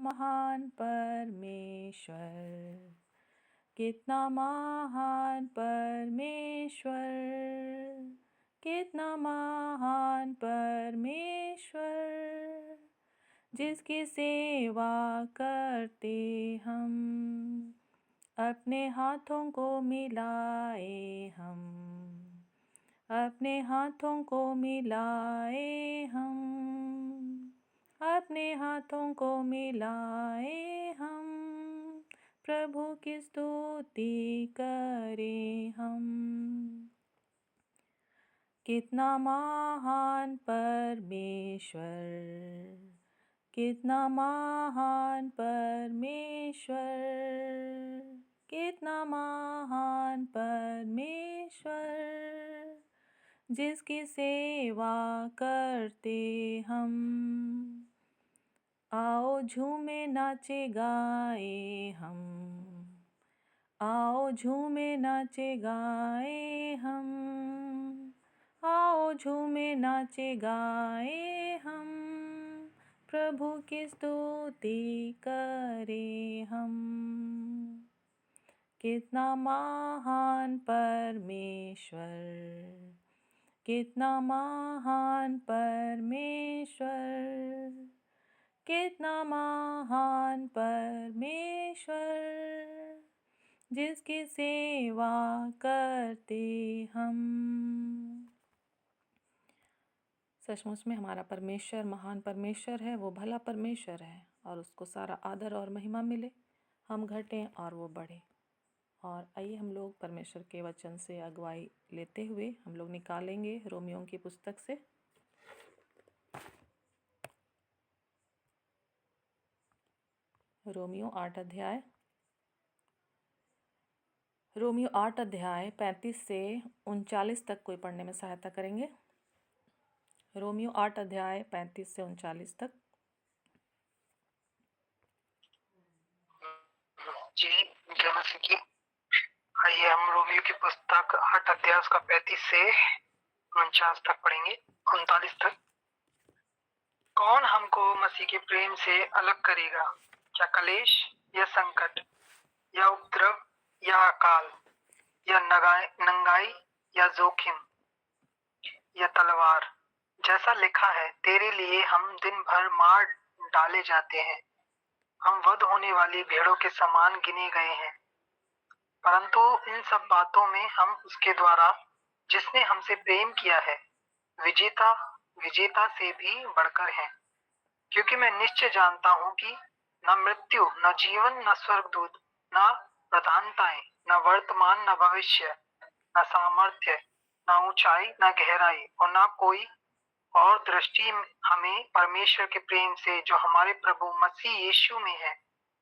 महान परमेश्वर, कितना महान परमेश्वर, कितना महान परमेश्वर, जिसकी सेवा करते हम, अपने हाथों को मिलाए हम, अपने हाथों को मिलाए हम, अपने हाथों को मिलाए हम, प्रभु की स्तुति करें हम। कितना महान परमेश्वर, कितना महान परमेश्वर, कितना महान परमेश्वर, जिसकी सेवा करते हम। आओ झूमे नाचे गाए हम, आओ झूमे नाचे गाए हम, आओ झूमे नाचे गाए हम, प्रभु की स्तुति करें हम। कितना महान परमेश्वर, कितना महान परमेश्वर, कितना महान परमेश्वर, जिसकी सेवा करते हम। सचमुच में हमारा परमेश्वर महान परमेश्वर है, वो भला परमेश्वर है और उसको सारा आदर और महिमा मिले, हम घटें और वो बढ़े। और आइए हम लोग परमेश्वर के वचन से अगुवाई लेते हुए हम लोग निकालेंगे रोमियों की पुस्तक से रोमियो 8 अध्याय 35 से 39 तक कोई पढ़ने में सहायता करेंगे। रोमियो 8 अध्याय 35 से 39 तक। जी जय की। आइए हम रोमियो की पुस्तक 8 अध्याय का 35 से 49 तक पढ़ेंगे, 39 तक। कौन हमको मसीह के प्रेम से अलग करेगा? क्या कलेश या संकट या उपद्रव या अकाल या नंगाई या जोखिम या तलवार? जैसा लिखा है, तेरे लिए हम दिन भर मार डाले जाते हैं, हम वध होने वाली भेड़ों के समान गिने गए हैं। परंतु इन सब बातों में हम उसके द्वारा जिसने हमसे प्रेम किया है विजेता से भी बढ़कर हैं। क्योंकि मैं निश्चय जानता हूं कि न मृत्यु, न जीवन, न स्वर्गदूत, न प्रधानताएं, न वर्तमान, न भविष्य, न सामर्थ्य, न ऊंचाई, न गहराई और न कोई और दृष्टि हमें परमेश्वर के प्रेम से जो हमारे प्रभु मसीह यीशु में है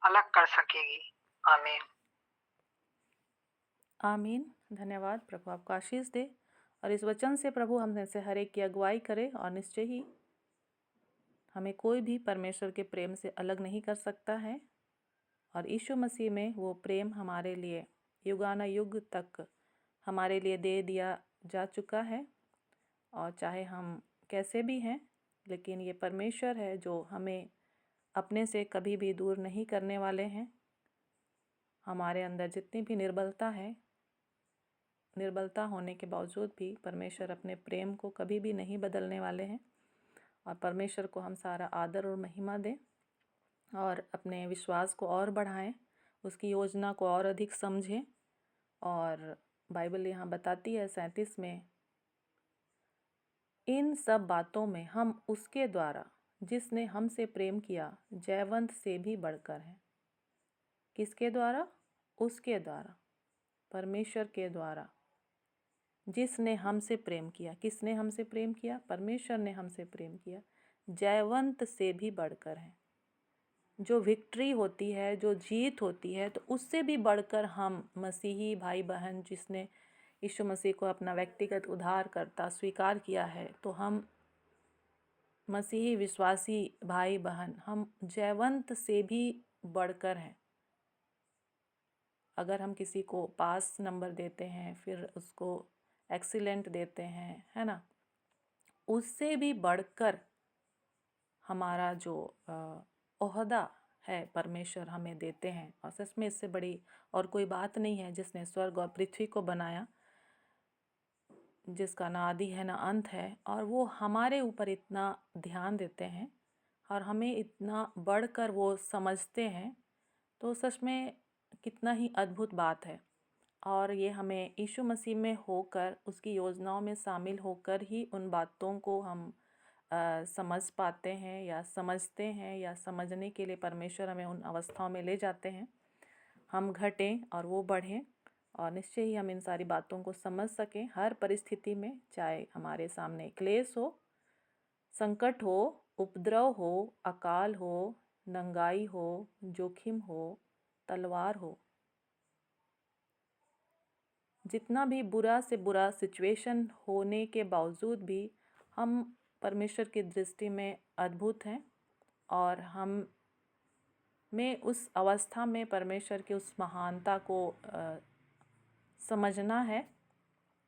अलग कर सकेगी। आमीन। आमीन। धन्यवाद। प्रभु आपको आशीष दे और इस वचन से प्रभु हमने से हर एक की अगुवाई करे और निश्चय ही हमें कोई भी परमेश्वर के प्रेम से अलग नहीं कर सकता है। और यीशु मसीह में वो प्रेम हमारे लिए युगानुयुग तक हमारे लिए दे दिया जा चुका है। और चाहे हम कैसे भी हैं, लेकिन ये परमेश्वर है जो हमें अपने से कभी भी दूर नहीं करने वाले हैं। हमारे अंदर जितनी भी निर्बलता होने के बावजूद भी परमेश्वर अपने प्रेम को कभी भी नहीं बदलने वाले हैं। और परमेश्वर को हम सारा आदर और महिमा दें और अपने विश्वास को और बढ़ाएं, उसकी योजना को और अधिक समझें। और बाइबल यहाँ बताती है 37 में, इन सब बातों में हम उसके द्वारा जिसने हमसे प्रेम किया जयवंत से भी बढ़कर हैं। किसके द्वारा? उसके द्वारा, परमेश्वर के द्वारा, जिसने हमसे प्रेम किया। किसने हमसे प्रेम किया? परमेश्वर ने हमसे प्रेम किया, जयवंत से भी बढ़कर है। जो विक्ट्री होती है, जो जीत होती है, तो उससे भी बढ़कर हम मसीही भाई बहन, जिसने यीशु मसीह को अपना व्यक्तिगत उद्धारकर्ता स्वीकार किया है, तो हम मसीही विश्वासी भाई बहन, हम जयवंत से भी बढ़कर हैं। अगर हम किसी को पास नंबर देते हैं, फिर उसको एक्सीलेंट देते हैं, है ना, उससे भी बढ़कर हमारा जो ओहदा है परमेश्वर हमें देते हैं। और सच में इससे बड़ी और कोई बात नहीं है, जिसने स्वर्ग और पृथ्वी को बनाया, जिसका ना आदि है ना अंत है, और वो हमारे ऊपर इतना ध्यान देते हैं और हमें इतना बढ़कर वो समझते हैं, तो सच में कितना ही अद्भुत बात है। और ये हमें यीशु मसीह में होकर, उसकी योजनाओं में शामिल होकर ही उन बातों को हम समझ पाते हैं या समझते हैं, या समझने के लिए परमेश्वर हमें उन अवस्थाओं में ले जाते हैं, हम घटें और वो बढ़ें, और निश्चय ही हम इन सारी बातों को समझ सकें हर परिस्थिति में, चाहे हमारे सामने क्लेश हो, संकट हो, उपद्रव हो, अकाल हो, नंगाई हो, जोखिम हो, तलवार हो, जितना भी बुरा से बुरा सिचुएशन होने के बावजूद भी हम परमेश्वर की दृष्टि में अद्भुत हैं, और हम में उस अवस्था में परमेश्वर की उस महानता को समझना है,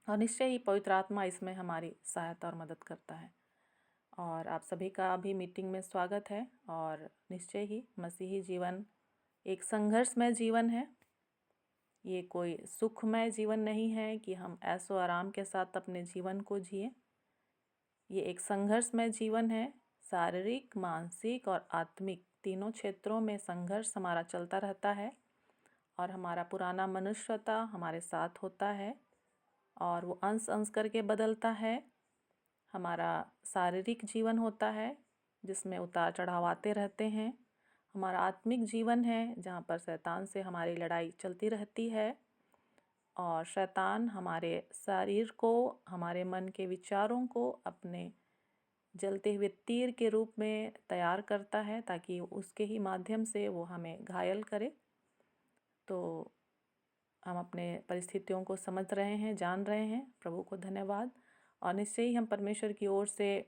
और निश्चय ही पवित्र आत्मा इसमें हमारी सहायता और मदद करता है। और आप सभी का भी मीटिंग में स्वागत है। और निश्चय ही मसीही जीवन एक संघर्षमय जीवन है। ये कोई सुखमय जीवन नहीं है कि हम ऐसो आराम के साथ अपने जीवन को जिए। ये एक संघर्षमय जीवन है। शारीरिक, मानसिक और आत्मिक तीनों क्षेत्रों में संघर्ष हमारा चलता रहता है, और हमारा पुराना मनुष्यता हमारे साथ होता है, और वो अंश अंश करके बदलता है। हमारा शारीरिक जीवन होता है, जिसमें उतार चढ़ाव आते रहते हैं। हमारा आत्मिक जीवन है, जहाँ पर शैतान से हमारी लड़ाई चलती रहती है, और शैतान हमारे शरीर को, हमारे मन के विचारों को अपने जलते हुए तीर के रूप में तैयार करता है, ताकि उसके ही माध्यम से वो हमें घायल करे। तो हम अपने परिस्थितियों को समझ रहे हैं, जान रहे हैं, प्रभु को धन्यवाद। और निश्चय ही हम परमेश्वर की ओर से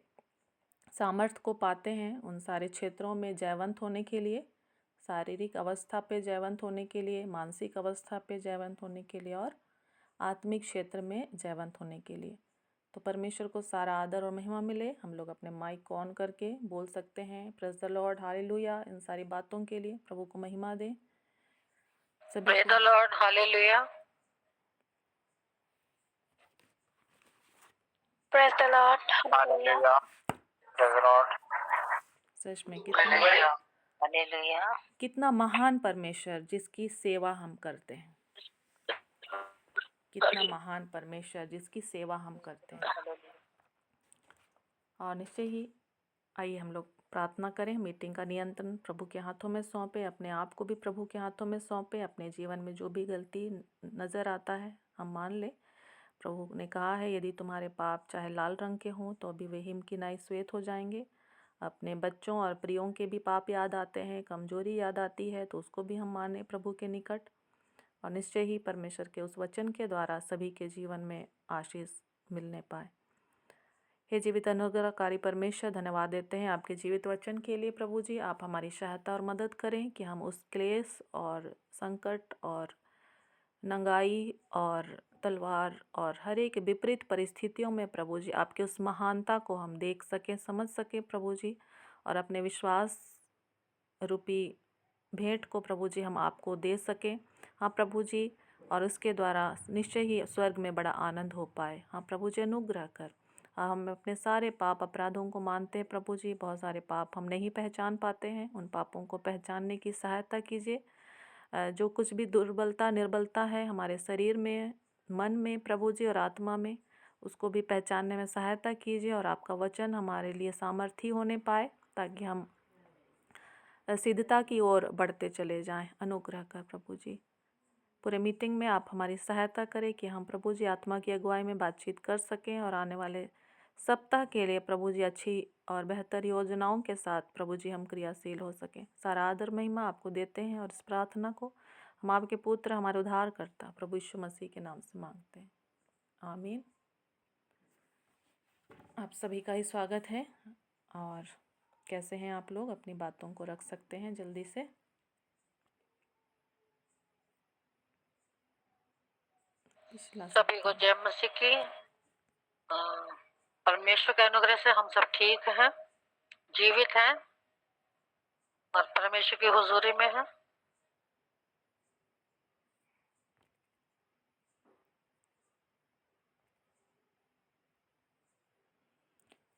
सामर्थ्य को पाते हैं उन सारे क्षेत्रों में जयवंत होने के लिए, शारीरिक अवस्था पे जयवंत होने के लिए, मानसिक अवस्था पे जयवंत होने के लिए, और आत्मिक क्षेत्र में जयवंत होने के लिए। तो परमेश्वर को सारा आदर और महिमा मिले। हम लोग अपने माइक को ऑन करके बोल सकते हैं, प्रेज द लॉर्ड, हालेलुया। इन सारी बातों के लिए प्रभु को महिमा दें। सभी praise the Lord, hallelujah. Praise the Lord, hallelujah. Praise the Lord. सच में हालेलुया। कितना महान परमेश्वर जिसकी सेवा हम करते हैं, कितना महान परमेश्वर जिसकी सेवा हम करते हैं। और निश्चय ही आइए हम लोग प्रार्थना करें। मीटिंग का नियंत्रण प्रभु के हाथों में सौंपे, अपने आप को भी प्रभु के हाथों में सौंपे। अपने जीवन में जो भी गलती नज़र आता है हम मान ले। प्रभु ने कहा है, यदि तुम्हारे पाप चाहे लाल रंग के हों तो भी वे हिम की नाई श्वेत हो जाएंगे। अपने बच्चों और प्रियों के भी पाप याद आते हैं, कमजोरी याद आती है, तो उसको भी हम माने प्रभु के निकट। और निश्चय ही परमेश्वर के उस वचन के द्वारा सभी के जीवन में आशीष मिलने पाए। हे जीवित अनुग्रहकारी परमेश्वर, धन्यवाद देते हैं आपके जीवित वचन के लिए। प्रभु जी, आप हमारी सहायता और मदद करें कि हम उस क्लेश और संकट और नंगाई और तलवार और हर एक विपरीत परिस्थितियों में प्रभु जी आपके उस महानता को हम देख सकें, समझ सकें प्रभु जी, और अपने विश्वास रूपी भेंट को प्रभु जी हम आपको दे सकें। हाँ प्रभु जी, और उसके द्वारा निश्चय ही स्वर्ग में बड़ा आनंद हो पाए। हाँ प्रभु जी, अनुग्रह कर। हाँ, हम अपने सारे पाप अपराधों को मानते हैं प्रभु जी। बहुत सारे पाप हम नहीं पहचान पाते हैं, उन पापों को पहचानने की सहायता कीजिए। जो कुछ भी दुर्बलता निर्बलता है हमारे शरीर में, मन में प्रभु जी और आत्मा में, उसको भी पहचानने में सहायता कीजिए, और आपका वचन हमारे लिए सामर्थी होने पाए, ताकि हम सिद्धता की ओर बढ़ते चले जाएं। अनुग्रह कर प्रभु जी। पूरे मीटिंग में आप हमारी सहायता करें कि हम प्रभु जी आत्मा की अगुवाई में बातचीत कर सकें, और आने वाले सप्ताह के लिए प्रभु जी अच्छी और बेहतर योजनाओं के साथ प्रभु जी हम क्रियाशील हो सकें। सारा आदर महिमा आपको देते हैं, और इस प्रार्थना को हम आपके पुत्र, हमारे उद्धारकर्ता प्रभु यीशु मसीह के नाम से मांगते हैं, आमीन। आप सभी का ही स्वागत है। और कैसे हैं आप लोग? अपनी बातों को रख सकते हैं जल्दी से। सभी को जय मसीह की। परमेश्वर के अनुग्रह से हम सब ठीक हैं, जीवित हैं, और परमेश्वर की हुजूरी में है।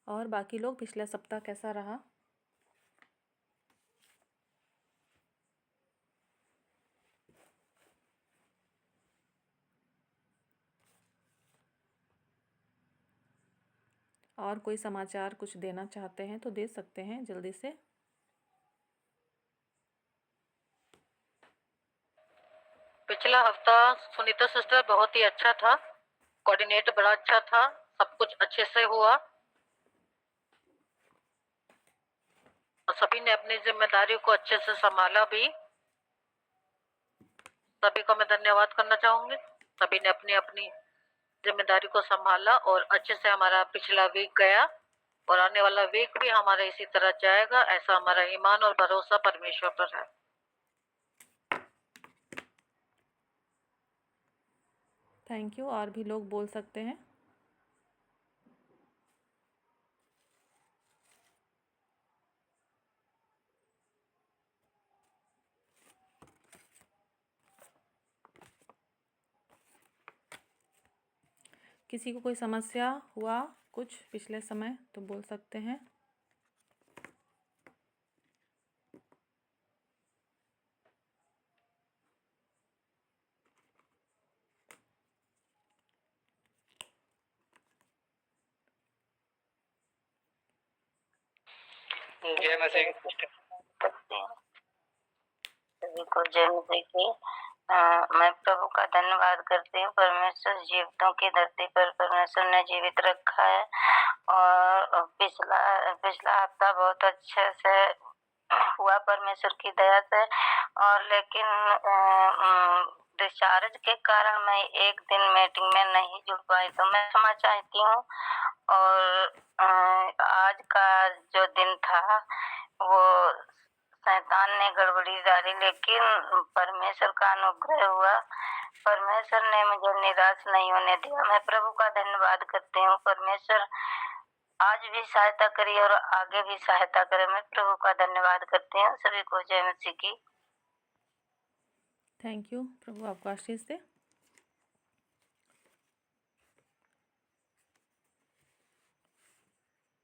और बाकी लोग पिछला सप्ताह कैसा रहा? और कोई समाचार कुछ देना चाहते हैं तो दे सकते हैं जल्दी से। पिछला हफ्ता सुनीता सिस्टर बहुत ही अच्छा था, कोऑर्डिनेट बड़ा अच्छा था, सब कुछ अच्छे से हुआ और सभी ने अपनी जिम्मेदारियों को अच्छे से संभाला भी। सभी को मैं धन्यवाद करना चाहूंगी। सभी ने अपनी अपनी जिम्मेदारी को संभाला और अच्छे से हमारा पिछला वीक गया और आने वाला वीक भी हमारा इसी तरह जाएगा, ऐसा हमारा ईमान और भरोसा परमेश्वर पर है। Thank you. और भी लोग बोल सकते हैं। किसी को कोई समस्या हुआ कुछ पिछले समय तो बोल सकते हैं। जय मसीह। सभी को जय मसीह की। मैं प्रभु का धन्यवाद करती हूँ। परमेश्वर जीवितों की धरती पर परमेश्वर ने जीवित रखा है और पिछला हफ्ता बहुत अच्छे से हुआ परमेश्वर की दया से। और लेकिन डिस्चार्ज के कारण मैं एक दिन मीटिंग में नहीं जुड़ पाई, तो मैं क्षमा चाहती हूँ। और आज का जो दिन था वो शैतान ने गड़बड़ी डाली, लेकिन परमेश्वर का अनुग्रह हुआ। परमेश्वर ने मुझे निराश नहीं होने दिया। मैं प्रभु का धन्यवाद करती हूँ। परमेश्वर आज भी सहायता करी और आगे भी सहायता करे। मैं प्रभु का धन्यवाद करती हूँ। सभी को जय मसीह की। Thank you. प्रभु आपको आशीष दे।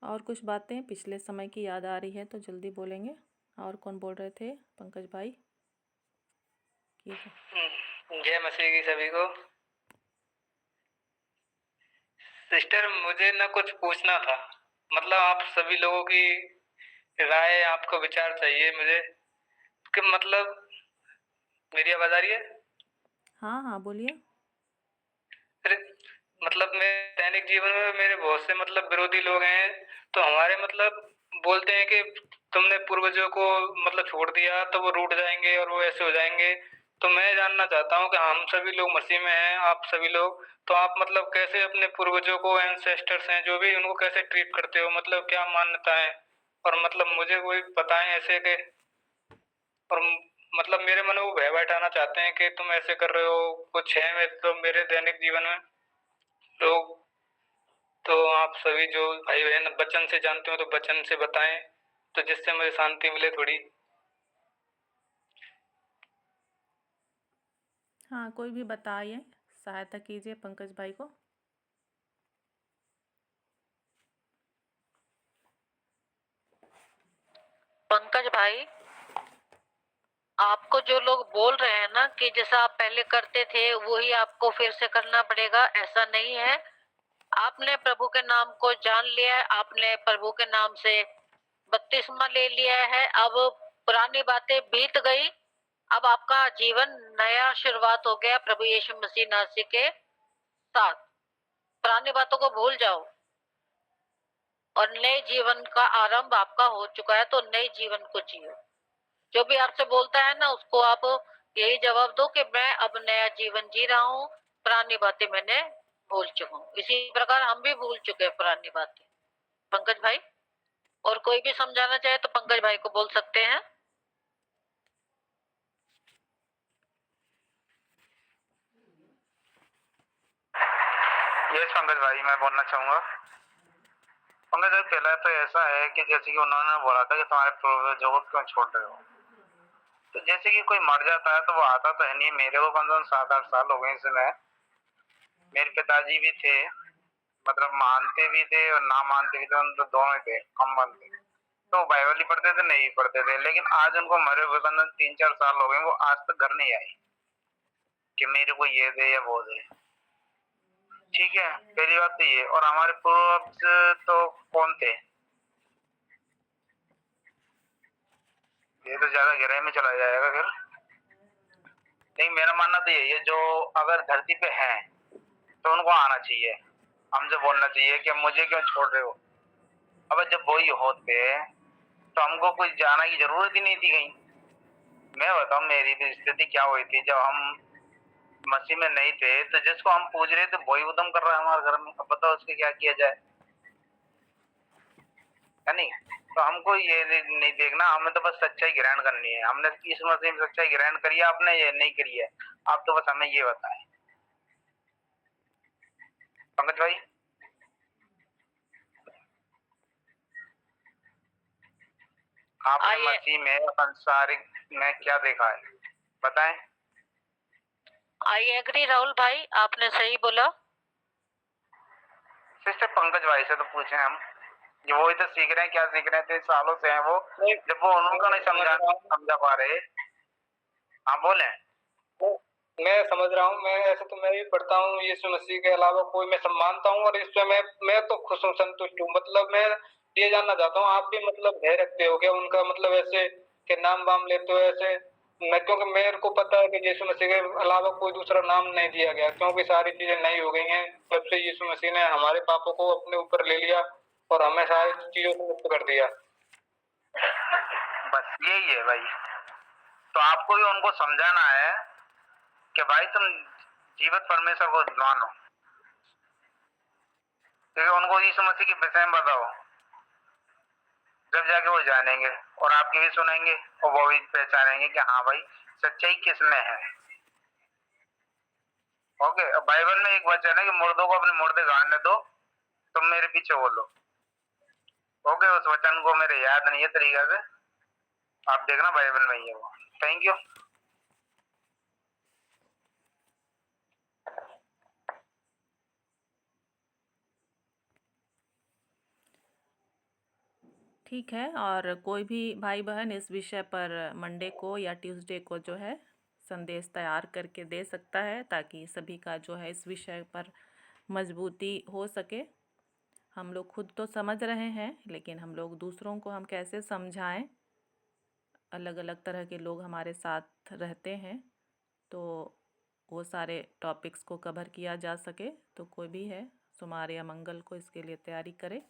और कुछ बातें पिछले समय की याद आ रही है तो जल्दी बोलेंगे। और कौन बोल रहे थे? पंकज भाई। जय मसीह की सभी को। सिस्टर मुझे ना कुछ पूछना था, मतलब आप सभी लोगों की राय, आपका विचार चाहिए मुझे कि मतलब मेरी आवाज आ रही है? हाँ बोलिए। अरे मतलब मेरे दैनिक जीवन में मेरे बहुत से मतलब विरोधी लोग हैं, तो हमारे मतलब बोलते हैं कि तुमने पूर्वजों को मतलब छोड़ दिया तो वो रूठ जाएंगे और वो ऐसे हो जाएंगे। तो मैं जानना चाहता हूँ कि हम सभी लोग मसीह में हैं, आप सभी लोग, तो आप मतलब कैसे अपने पूर्वजों को, एंसेस्टर्स हैं जो भी, उनको कैसे ट्रीट करते हो, मतलब क्या मान्यता है? और मतलब मुझे कोई बताएं ऐसे के, और मतलब मेरे मन में वो भय बैठाना चाहते हैं कि तुम ऐसे कर रहे हो, कुछ है तो मेरे दैनिक जीवन में लोग। तो आप सभी जो भाई बहन वचन से जानते हो तो वचन से बताएं, तो जिससे मुझे शांति मिले थोड़ी। हाँ, कोई भी बताइए, सहायता कीजिए पंकज भाई को। पंकज भाई, आपको जो लोग बोल रहे हैं ना कि जैसा आप पहले करते थे वही आपको फिर से करना पड़ेगा, ऐसा नहीं है। आपने प्रभु के नाम को जान लिया है, आपने प्रभु के नाम से बपतिस्मा ले लिया है। अब पुरानी बातें बीत गई, अब आपका जीवन नया शुरुआत हो गया प्रभु यीशु मसीह नासरी के साथ। पुरानी बातों को भूल जाओ और नए जीवन का आरंभ आपका हो चुका है, तो नए जीवन को जियो। जो भी आपसे बोलता है ना उसको आप यही जवाब दो कि मैं अब नया जीवन जी रहा हूँ, पुरानी बातें मैंने भूल चुका हूँ। इसी प्रकार हम भी भूल चुके हैं पुरानी बातें। पंकज भाई, और कोई भी समझाना चाहे तो पंकज भाई को बोल सकते हैं। यस पंकज भाई, मैं बोलना चाहूँगा। पंकज भाई, पहला तो ऐसा है कि जैसे कि उन्होंने बोला था कि तुम्हारे पूर्वजों को क्यों छोड़ रहे हो, तो जैसे कि कोई मर जाता है तो वो आता तो है नहीं। मेरे को कम से कम 7-8 साल हो गए इसमें। मेरे पिताजी भी थे, मतलब मानते भी थे और ना मानते भी थे, उन तो दोनों थे, हम मानते। तो बाइबल ही पढ़ते थे, नहीं पढ़ते थे, लेकिन आज उनको मरे हुए कम 3-4 साल हो गए, वो आज तक घर नहीं आए कि मेरे को ये दे या वो दे। ठीक है, पहली बात तो ये। और हमारे पूर्वज तो कौन थे, ये तो ज्यादा गहराई में चला जाएगा फिर। नहीं, मेरा मानना तो यही है, जो अगर धरती पे हैं तो उनको आना चाहिए, हमसे बोलना चाहिए कि मुझे क्यों छोड़ रहे हो। अब जब वही होते तो हमको कुछ जाना की जरूरत ही नहीं थी कहीं। मैं बताऊं मेरी भी स्थिति क्या हुई थी जब हम मसीह में नहीं थे, तो जिसको हम पूज रहे थे वही उद्यम कर रहा है हमारे घर में। अब बताओ उसके क्या किया जाए, है नहीं। तो हमको ये नहीं देखना, हमें तो बस सच्चाई ग्रहण करनी है। हमने इस मसीह में सच्चाई ग्रहण करी है, आपने ये नहीं करी है, आप तो बस हमें ये बताएं। पंकज भाई, आपने मसीह में संसारिक में क्या देखा है, बताएं। आई एग्री राहुल भाई, आपने सही बोला। सिस्टर पंकज भाई से तो पूछे हम, ये वो ही तो सीख रहे हैं, क्या सीख रहे थे, सालों से हैं वो। जब वो उनको नहीं समझा पा रहे। हाँ बोले। मैं समझ रहा हूँ, मैं ऐसे तो मैं भी पढ़ता हूँ, यीशु मसीह के अलावा कोई मैं मानता हूँ, और इससे मैं तो खुश हूँ, संतुष्ट हूँ। मतलब मैं ये जानना चाहता हूँ, आप भी मतलब भय रखते हो क्या उनका, मतलब ऐसे के नाम वाम लेते हो ऐसे? मैं, क्योंकि मेरे को पता है कि यीशु मसीह के अलावा कोई दूसरा नाम नहीं दिया गया, क्योंकि सारी चीजें नई हो गई हैं जब से यीशु मसीह ने हमारे पापों को अपने ऊपर ले लिया और हमें सारी चीजों से मुक्त कर दिया। बस यही है भाई। तो आपको भी उनको समझाना है कि भाई तुम जीवित परमेश्वर को मानो, क्योंकि उनको यीशु मसीह की विषय में बताओ, जब जाके वो जानेंगे और आपकी भी सुनेंगे और वो भी पहचानेंगे कि हाँ भाई सच्चाई किस में है। ओके, अब बाइबल में एक वचन है कि मुर्दों को अपने मुर्दे गाड़ने दो, तुम मेरे पीछे बोलो। ओके, उस वचन को मेरे याद नहीं है तरीका से, आप देखना बाइबल में ही है वो। Thank you. ठीक है, और कोई भी भाई बहन इस विषय पर मंडे को या ट्यूसडे को जो है संदेश तैयार करके दे सकता है, ताकि सभी का जो है इस विषय पर मजबूती हो सके। हम लोग खुद तो समझ रहे हैं, लेकिन हम लोग दूसरों को हम कैसे समझाएं। अलग अलग तरह के लोग हमारे साथ रहते हैं, तो वो सारे टॉपिक्स को कवर किया जा सके। तो कोई भी है सोमवार या मंगल को इसके लिए तैयारी करे।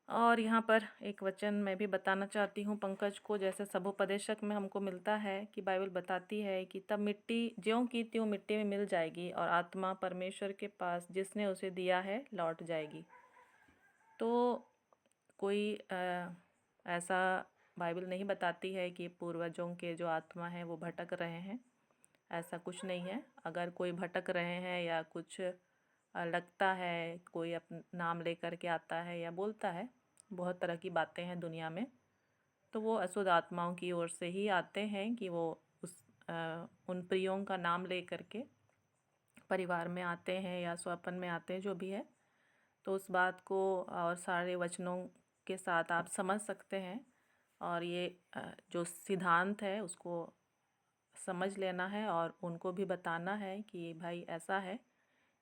और यहाँ पर एक वचन मैं भी बताना चाहती हूँ पंकज को। जैसे सबोपदेशक में हमको मिलता है कि बाइबल बताती है कि तब मिट्टी ज्यों की त्यों मिट्टी में मिल जाएगी और आत्मा परमेश्वर के पास जिसने उसे दिया है लौट जाएगी। तो कोई ऐसा बाइबल नहीं बताती है कि पूर्वजों के जो आत्मा है वो भटक रहे हैं, ऐसा कुछ नहीं है। अगर कोई भटक रहे हैं या कुछ लगता है, कोई अपना नाम लेकर के आता है या बोलता है, बहुत तरह की बातें हैं दुनिया में, तो वो अशुद्ध आत्माओं की ओर से ही आते हैं कि वो उन प्रियों का नाम ले करके परिवार में आते हैं या स्वपन में आते हैं, जो भी है। तो उस बात को और सारे वचनों के साथ आप समझ सकते हैं, और ये जो सिद्धांत है उसको समझ लेना है और उनको भी बताना है कि भाई ऐसा है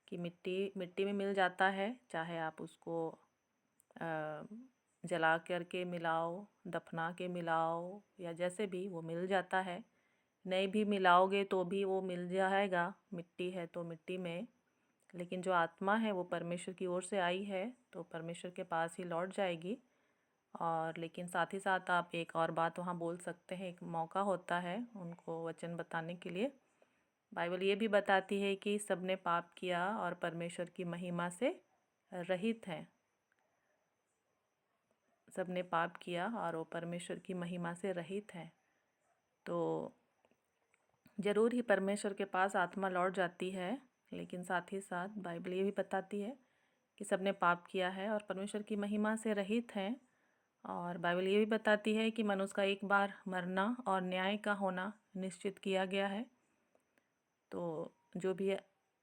कि मिट्टी में मिल जाता है, चाहे आप उसको जला करके मिलाओ, दफना के मिलाओ, या जैसे भी वो मिल जाता है। नहीं भी मिलाओगे तो भी वो मिल जाएगा, मिट्टी है तो मिट्टी में। लेकिन जो आत्मा है वो परमेश्वर की ओर से आई है तो परमेश्वर के पास ही लौट जाएगी। और लेकिन साथ ही साथ आप एक और बात वहाँ बोल सकते हैं, एक मौका होता है उनको वचन बताने के लिए। बाइबल ये भी बताती है कि सबने पाप किया और परमेश्वर की महिमा से रहित हैं। सबने पाप किया और वो परमेश्वर की महिमा से रहित हैं। तो ज़रूर ही परमेश्वर के पास आत्मा लौट जाती है, लेकिन साथ ही साथ बाइबल ये भी बताती है कि सबने पाप किया है और परमेश्वर की महिमा से रहित हैं। और बाइबल ये भी बताती है कि मनुष्य का एक बार मरना और न्याय का होना निश्चित किया गया है। तो जो भी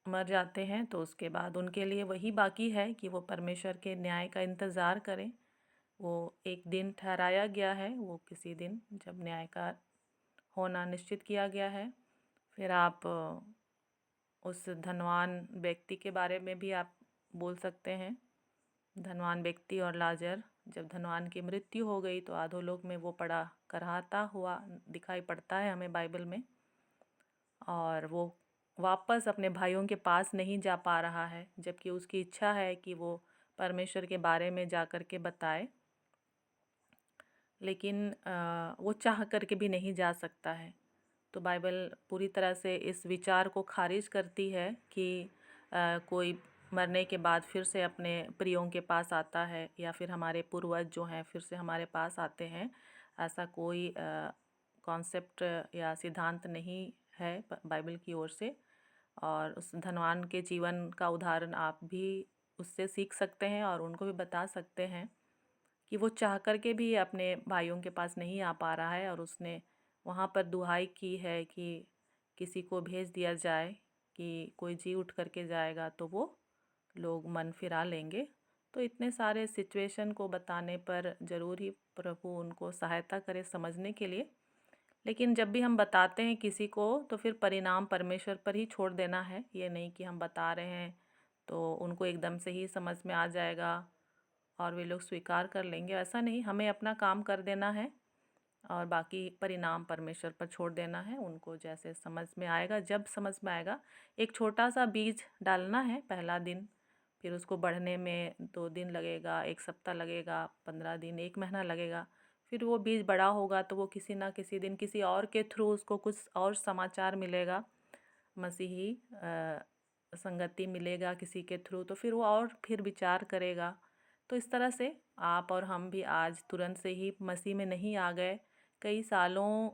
मर जाते हैं तो उसके बाद उनके लिए वही बाकी है कि वो परमेश्वर के न्याय का इंतज़ार करें। वो एक दिन ठहराया गया है, वो किसी दिन जब न्याय का होना निश्चित किया गया है। फिर आप उस धनवान व्यक्ति के बारे में भी आप बोल सकते हैं। धनवान व्यक्ति और लाजर, जब धनवान की मृत्यु हो गई तो अधोलोक में वो पड़ा कराहता हुआ दिखाई पड़ता है हमें बाइबल में। और वो वापस अपने भाइयों के पास नहीं जा पा रहा है, जबकि उसकी इच्छा है कि वो परमेश्वर के बारे में जा कर के बताए, लेकिन वो चाह करके भी नहीं जा सकता है। तो बाइबल पूरी तरह से इस विचार को खारिज करती है कि कोई मरने के बाद फिर से अपने प्रियों के पास आता है, या फिर हमारे पूर्वज जो हैं फिर से हमारे पास आते हैं। ऐसा कोई कॉन्सेप्ट या सिद्धांत नहीं है बाइबल की ओर से। और उस धनवान के जीवन का उदाहरण आप भी उससे सीख सकते हैं और उनको भी बता सकते हैं कि वो चाह कर के भी अपने भाइयों के पास नहीं आ पा रहा है, और उसने वहाँ पर दुहाई की है कि किसी को भेज दिया जाए कि कोई जी उठ करके जाएगा तो वो लोग मन फिरा लेंगे। तो इतने सारे सिचुएशन को बताने पर ज़रूर ही प्रभु उनको सहायता करे समझने के लिए। लेकिन जब भी हम बताते हैं किसी को तो फिर परिणाम परमेश्वर पर ही छोड़ देना है। ये नहीं कि हम बता रहे हैं तो उनको एकदम से ही समझ में आ जाएगा और वे लोग स्वीकार कर लेंगे, ऐसा नहीं। हमें अपना काम कर देना है और बाकी परिणाम परमेश्वर पर छोड़ देना है। उनको जैसे समझ में आएगा, जब समझ में आएगा। एक छोटा सा बीज डालना है पहला दिन, फिर उसको बढ़ने में 2 दिन लगेगा, 1 सप्ताह लगेगा, 15 दिन, 1 महीना लगेगा। फिर वो बीज बड़ा होगा तो वो किसी ना किसी दिन किसी और के थ्रू उसको कुछ और समाचार मिलेगा, मसीही संगति मिलेगा किसी के थ्रू, तो फिर वो और फिर विचार करेगा। तो इस तरह से आप और हम भी आज तुरंत से ही मसीह में नहीं आ गए। कई सालों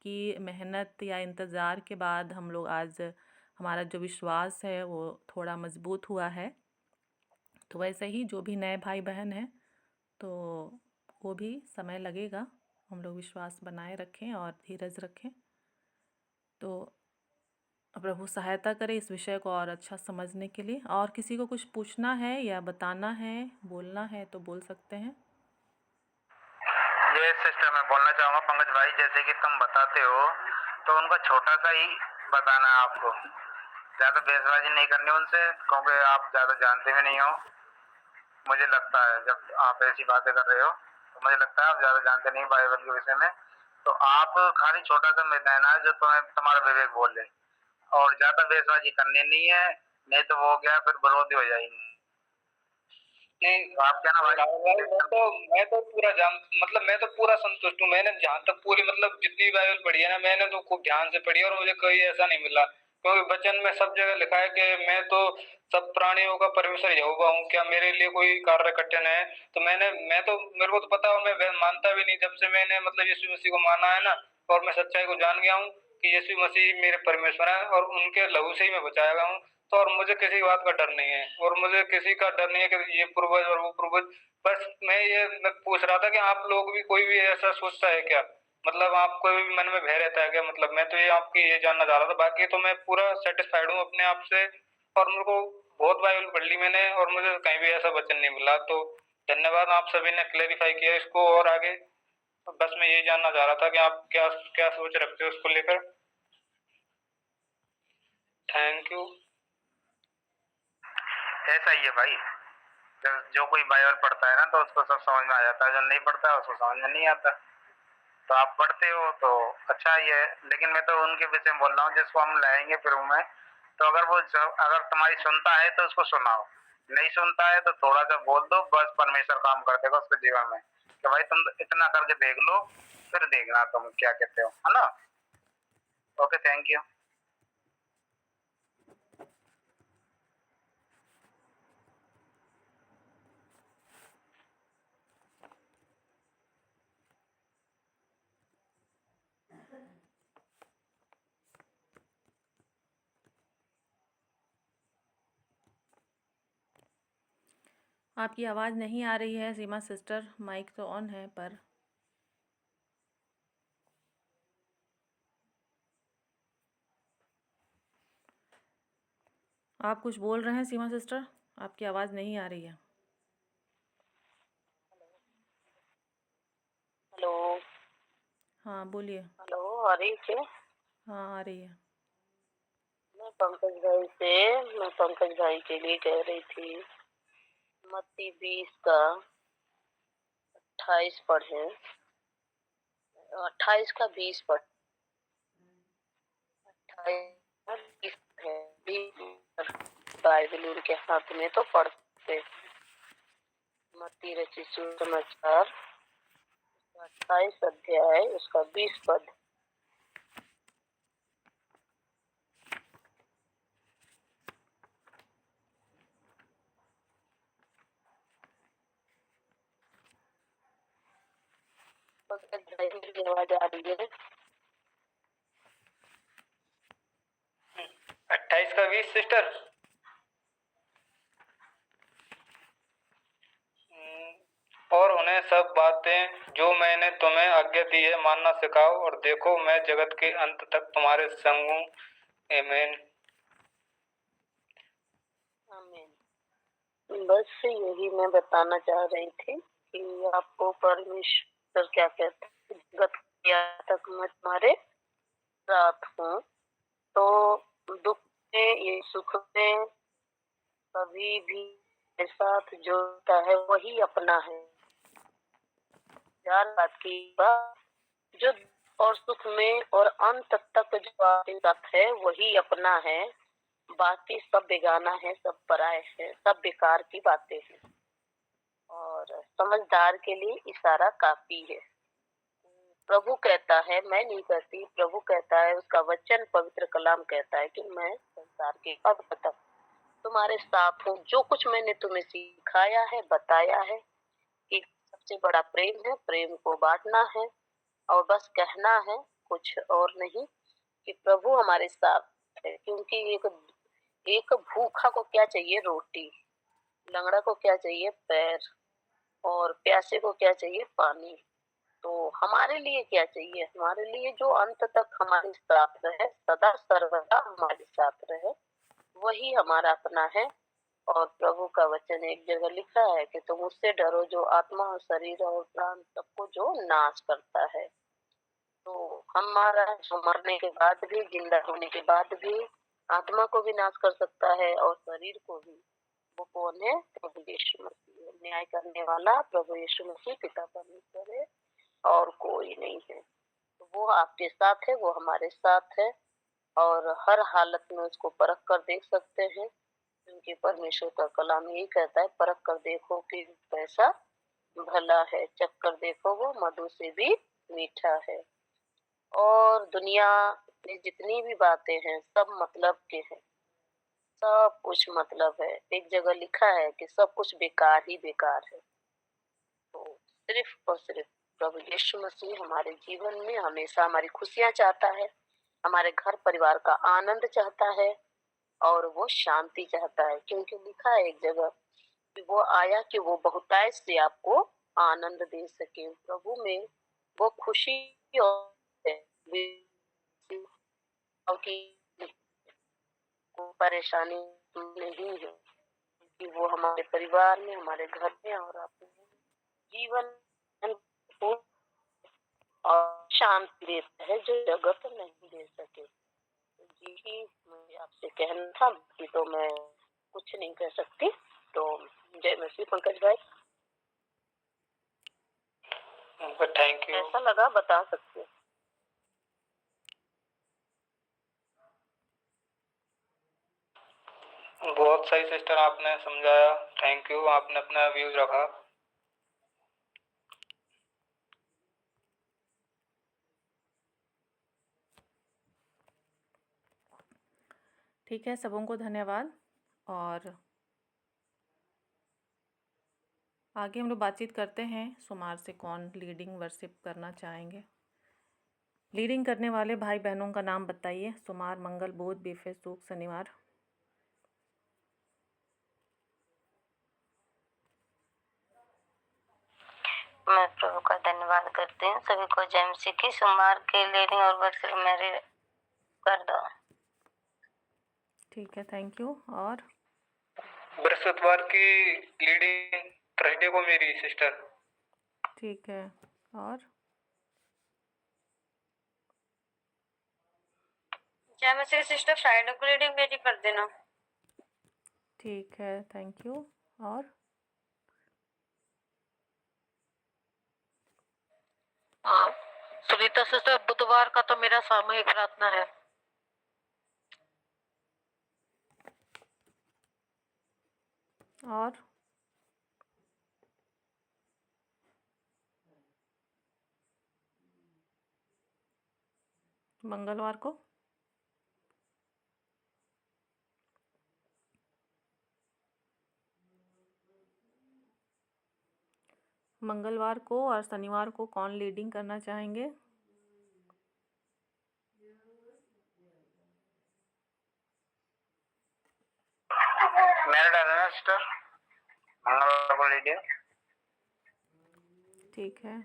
की मेहनत या इंतज़ार के बाद हम लोग आज, हमारा जो विश्वास है वो थोड़ा मजबूत हुआ है। तो वैसे ही जो भी नए भाई बहन हैं तो वो भी समय लगेगा। हम लोग विश्वास बनाए रखें और धीरज रखें। तो प्रभु सहायता करे इस विषय को और अच्छा समझने के लिए। और किसी को कुछ पूछना है या बताना है, बोलना है तो बोल सकते हैं। ये सिस्टर मैं बोलना चाहूँगा पंकज भाई, जैसे कि तुम बताते हो तो उनको छोटा सा ही बताना है आपको, ज़्यादा बहसबाजी नहीं करनी उनसे, क्योंकि आप ज़्यादा जानते भी नहीं हो। मुझे लगता है जब आप ऐसी बातें कर रहे हो तो मुझे लगता है आप ज़्यादा जानते नहीं बाइबल के विषय में। तो आप खाली छोटा सा मैदान है जो तुम्हें तुम्हारा विवेक बोल ले, और ज़्यादा बहसबाजी करनी नहीं है, नहीं तो वो क्या फिर विरोधी हो जाएंगे। नहीं तो आप क्या ना भाई, भाई, मैं तो पूरा मतलब मैं तो पूरा संतुष्ट हूँ। मैंने जहाँ तक पूरी मतलब जितनी बाइबल पढ़ी है ना, मैंने तो खूब ध्यान से पढ़ी और मुझे कोई ऐसा नहीं मिला, क्योंकि वचन में सब जगह लिखा है कि मैं तो सब प्राणियों का परमेश्वर यहोवा हूँ, क्या मेरे लिए कोई कार्य कठिन है। तो मेरे को तो पता है, मैं मानता भी नहीं। जब से मैंने मतलब यीशु मसीह को माना है ना, और मैं सच्चाई को जान गया हूँ कि यीशु मसीह मेरे परमेश्वर है और उनके लहू से ही मैं बचाया गया हूँ। तो और मुझे किसी बात का डर नहीं है, और मुझे किसी का डर नहीं है कि ये पूर्वज और वो पूर्वज। बस मैं पूछ रहा था कि आप लोग भी कोई भी ऐसा सोचता है क्या, मतलब आपको भी मन में भय रहता है क्या। मतलब मैं तो ये आपकी ये जानना चाह रहा था। बाकी तो मैं पूरा सेटिस्फाइड हूँ अपने आप से, और मेरे को बहुत बाइबल पढ़ ली मैंने और मुझे कहीं भी ऐसा वचन नहीं मिला। तो धन्यवाद, आप सभी ने क्लेरिफाई किया इसको। और आगे बस मैं ये जानना चाह रहा था कि आप क्या क्या सोच रखते हो उसको लेकर। Thank you. ऐसा ही है भाई, जब जो कोई बाइबल पढ़ता है ना तो उसको सब समझ में आ जाता है, जो नहीं पढ़ता है उसको समझ में नहीं आता। तो आप पढ़ते हो तो अच्छा ही है, लेकिन मैं तो उनके विषय में बोल रहा हूँ जिसको हम लाएंगे फिर में। तो अगर तुम्हारी सुनता है तो उसको सुनाओ, नहीं सुनता है तो थोड़ा सा बोल दो, बस परमेश्वर काम कर देगा उसके जीवन में कि भाई तुम इतना करके देख लो, फिर देखना तुम क्या कहते हो, है ना। Okay, thank you. आपकी आवाज़ नहीं आ रही है सीमा सिस्टर, माइक तो ऑन है पर आप कुछ बोल रहे हैं सीमा सिस्टर, आपकी आवाज़ नहीं आ रही है। हेलो। हाँ बोलिए। हेलो, आ रही है? हाँ आ रही है। मैं पंकज भाई के लिए कह रही थी, मत्ती 20 का 28 पढ़े, 28 का 20 पढ़, 28 है 20 बाइबल उनके हाथ में तो पढ़ते। मत्ती रचित सुसमाचार 28 अध्याय उसका 20 पद। पंकज भाई की आवाज आ रही है? 28 का 20 सिस्टर। और उन्हें सब बातें जो मैंने तुम्हें आज्ञा दी है मानना सिखाओ, और देखो मैं जगत के अंत तक तुम्हारे संग हूँ। आमीन। आमीन। बस यही मैं बताना चाह रही थी कि आपको परमेश्वर क्या कहता है, जगत के अंत तक मैं तुम्हारे साथ हूँ। तो दुख में ये सुख में कभी भी मेरे साथ जो होता है वही अपना है। जान बात की बात, जो और सुख में और अंत तक जो आपके साथ है वही अपना है। बाकी सब बेगाना है, सब पराये है, सब बेकार की बातें हैं। और समझदार के लिए इशारा काफी है। प्रभु कहता है, मैं नहीं कहती, प्रभु कहता है, उसका वचन पवित्र कलाम कहता है कि मैं संसार के अंत तक तुम्हारे साथ हूँ। जो कुछ मैंने तुम्हें सिखाया है, बताया है कि सबसे बड़ा प्रेम है, प्रेम को बांटना है और बस कहना है, कुछ और नहीं, कि प्रभु हमारे साथ है। क्योंकि एक भूखा को क्या चाहिए? रोटी। लंगड़ा को क्या चाहिए? पैर। और प्यासे को क्या चाहिए? पानी। तो हमारे लिए क्या चाहिए? हमारे लिए जो अंत तक हमारे साथ रहे, सदा सर्वदा हमारे साथ रहे, वही हमारा अपना है। और प्रभु का वचन एक जगह लिखा है कि तुम उससे डरो जो आत्मा और शरीर और प्राण सबको जो नाश करता है। तो हमारा जो मरने के बाद भी, जिंदा होने के बाद भी आत्मा को भी नाश कर सकता है और शरीर को भी। वो कौन है? प्रभु यीशु मसीह। न्याय करने वाला प्रभु यीशु मसीह पिता परमेश्वर है और कोई नहीं है। तो वो आपके साथ है, वो हमारे साथ है और हर हालत में उसको परख कर देख सकते हैं। क्योंकि परमेश्वर का कलाम यही कहता है, परख कर देखो कि कैसा भला है, चख कर देखो वो मधु से भी मीठा है। और दुनिया में जितनी भी बातें हैं सब मतलब के हैं, सब कुछ मतलब है। एक जगह लिखा है कि सब कुछ बेकार ही बेकार है। तो सिर्फ और सिर्फ प्रभु यीशु मसीह हमारे जीवन में हमेशा हमारी खुशियां चाहता है, हमारे घर परिवार का आनंद चाहता है और वो शांति चाहता है। क्योंकि लिखा है एक जगह कि वो आया कि वो बहुतायत से आपको आनंद दे सके। प्रभु में वो खुशी और कोई परेशानी नहीं है, कि वो हमारे परिवार में, हमारे घर में और अपने जीवन को और शांति देता है जो जगत नहीं दे सके। यही मुझे आपसे कहना था, कि तो मैं कुछ नहीं कह सकती। तो जय मसीह। पंकज भाई थैंक यू। कैसा लगा बता सकते? बहुत सही सिस्टर, आपने समझाया। थैंक यू, आपने अपना व्यूज रखा। ठीक है, सबों को धन्यवाद। और आगे हम लोग बातचीत करते हैं सोमवार से कौन लीडिंग वर्शिप करना चाहेंगे। लीडिंग करने वाले भाई बहनों का नाम बताइए। सोमवार, मंगल, बुध, बीफे, शुक्र, शनिवार। मैं प्रभु का धन्यवाद करती हूँ। सभी को जय मसीह की। सोमवार के लीडिंग और वर्क मेरे कर दो। ठीक है, थैंक यू। और बृहस्पतिवार की लीडिंग थर्सडे को मेरी सिस्टर। ठीक है। और जय मसीह सिस्टर, फ्राइडे को लीडिंग मेरी कर देना। ठीक है, थैंक यू। और हाँ, सुनीता सिस्टर, बुधवार का तो मेरा सामूहिक प्रार्थना है। और मंगलवार को और शनिवार को कौन लीडिंग करना चाहेंगे? मेरा डालना सिस्टर, मंगलवार को लीडिंग। ठीक है।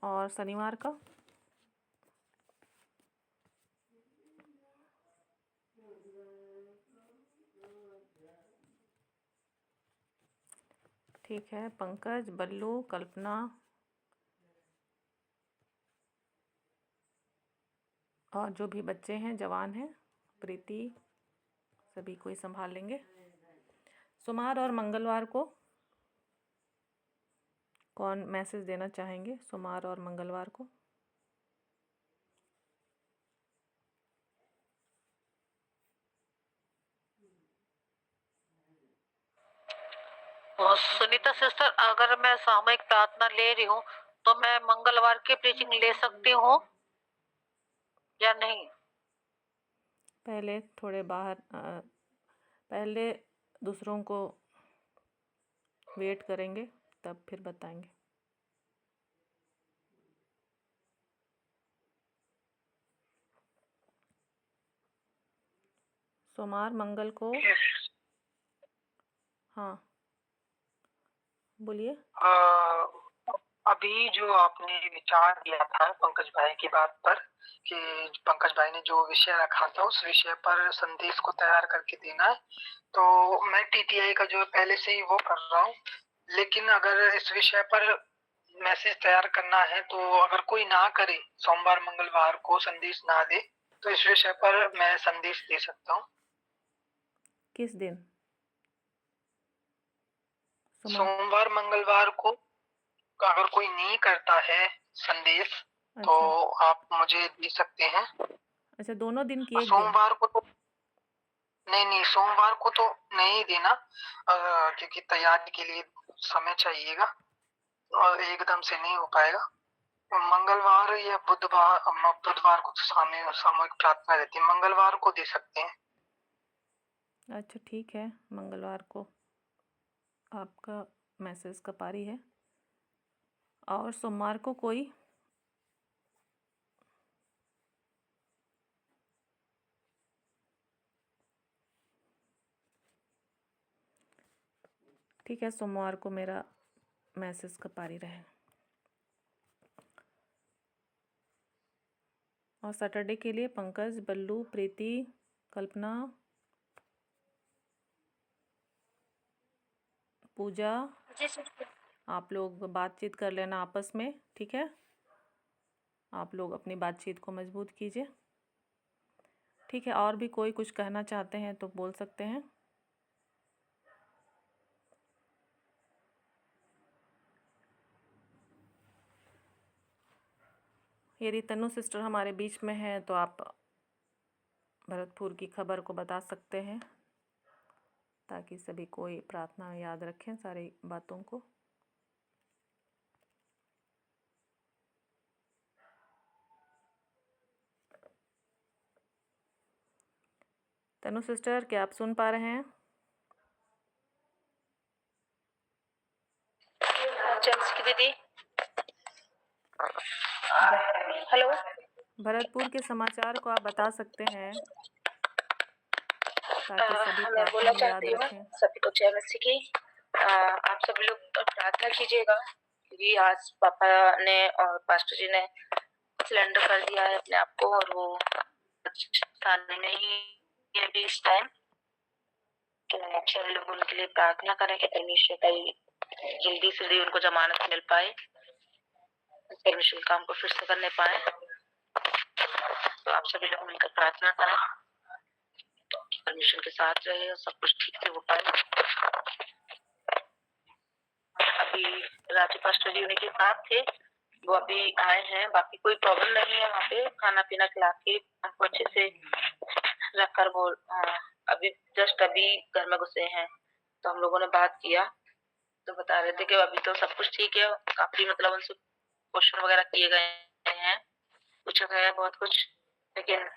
और शनिवार का? ठीक है। पंकज, बल्लू, कल्पना और जो भी बच्चे हैं, जवान हैं, प्रीति, सभी कोई संभाल लेंगे। सोमवार और मंगलवार को कौन मैसेज देना चाहेंगे? सोमवार और मंगलवार को और सुनीता सिस्टर, अगर मैं सामूहिक प्रार्थना ले रही हूँ तो मैं मंगलवार की प्रीचिंग ले सकती हूँ या नहीं? पहले थोड़े पहले दूसरों को वेट करेंगे, तब फिर बताएंगे। सोमवार मंगल को। हाँ, बोलिए। अभी जो आपने विचार दिया था पंकज भाई की बात पर कि पंकज भाई ने जो विषय रखा था उस विषय पर संदेश को तैयार करके देना है, तो मैं टीटीआई का जो पहले से ही वो कर रहा हूँ। लेकिन अगर इस विषय पर मैसेज तैयार करना है तो अगर कोई ना करे, सोमवार मंगलवार को संदेश ना दे, तो इस विषय पर मैं संदेश दे सकता हूँ। किस दिन? सोमवार मंगलवार को अगर कोई नहीं करता है संदेश, तो आप मुझे दे सकते हैं। अच्छा, दोनों दिन की एक दिन? सोमवार को तो नहीं, सोमवार को तो नहीं देना, क्योंकि तैयारी के लिए समय चाहिएगा और एकदम से नहीं हो पाएगा। मंगलवार या बुधवार को तो सामूहिक प्रार्थना रहती है, मंगलवार को दे सकते हैं। अच्छा, ठीक है। मंगलवार को आपका मैसेज का पारी है। और सोमवार को कोई? ठीक है, सोमवार को मेरा मैसेज का पारी रहे। और सैटरडे के लिए पंकज, बल्लू, प्रीति, कल्पना, पूजा, आप लोग बातचीत कर लेना आपस में, ठीक है? आप लोग अपनी बातचीत को मजबूत कीजिए, ठीक है? और भी कोई कुछ कहना चाहते हैं तो बोल सकते हैं। यदि तनु सिस्टर हमारे बीच में है तो आप भरतपुर की खबर को बता सकते हैं, ताकि सभी कोई प्रार्थना में याद रखें सारी बातों को। तनु सिस्टर, क्या आप सुन पा रहे हैं? दीदी, हेलो। भरतपुर के समाचार को आप बता सकते हैं, ताकि सभी मैं बोलना प्रार्थना में याद चाहती हूँ रखें। सभी को जय मसीह की। आप सभी लोग प्रार्थना कीजिएगा क्योंकि आज पापा ने और पास्टर जी ने सिलेंडर कर दिया है अपने आप को, और वो थाने में ही है अभी इस टाइम। तो सभी लोग उनके लिए प्रार्थना करें कि परमेश्वर का जल्दी से उनको जमानत मिल पाए, परमेश्वर के काम को फिर से करने पाए। तो आप सभी लोग मिलकर प्रार्थना करें, परमेश्वर के साथ रहे और सब कुछ ठीक से हो पाए। अभी राजू पास्टर जी उनके साथ थे, वो अभी आए हैं। बाकी कोई प्रॉब्लम नहीं है, वहाँ पे खाना पीना खिला के हमको अच्छे से रखकर अभी जस्ट अभी घर में घुसे हैं। तो हम लोगों ने बात किया तो बता रहे थे कि अभी तो सब कुछ ठीक है। काफी मतलब उनसे क्वेश्चन वगैरह किए गए हैं, पूछा गया है बहुत कुछ, लेकिन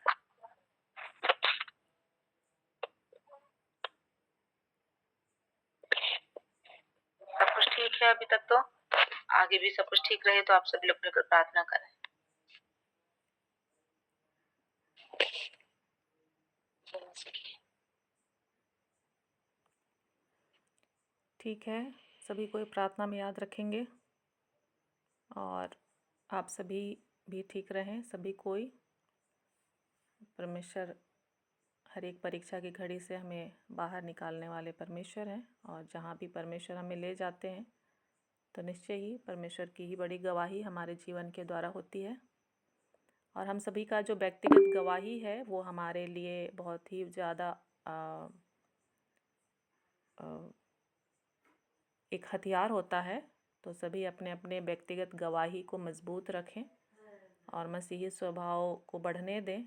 सब कुछ ठीक है अभी तक। तो आगे भी सब कुछ ठीक रहे, तो आप सभी लोग मिलकर प्रार्थना करें। ठीक है, सभी को प्रार्थना में याद रखेंगे और आप सभी भी ठीक रहें। सभी कोई परमेश्वर हर एक परीक्षा की घड़ी से हमें बाहर निकालने वाले परमेश्वर हैं, और जहाँ भी परमेश्वर हमें ले जाते हैं तो निश्चय ही परमेश्वर की ही बड़ी गवाही हमारे जीवन के द्वारा होती है। और हम सभी का जो व्यक्तिगत गवाही है वो हमारे लिए बहुत ही ज़्यादा एक हथियार होता है। तो सभी अपने अपने व्यक्तिगत गवाही को मजबूत रखें और मसीही स्वभाव को बढ़ने दें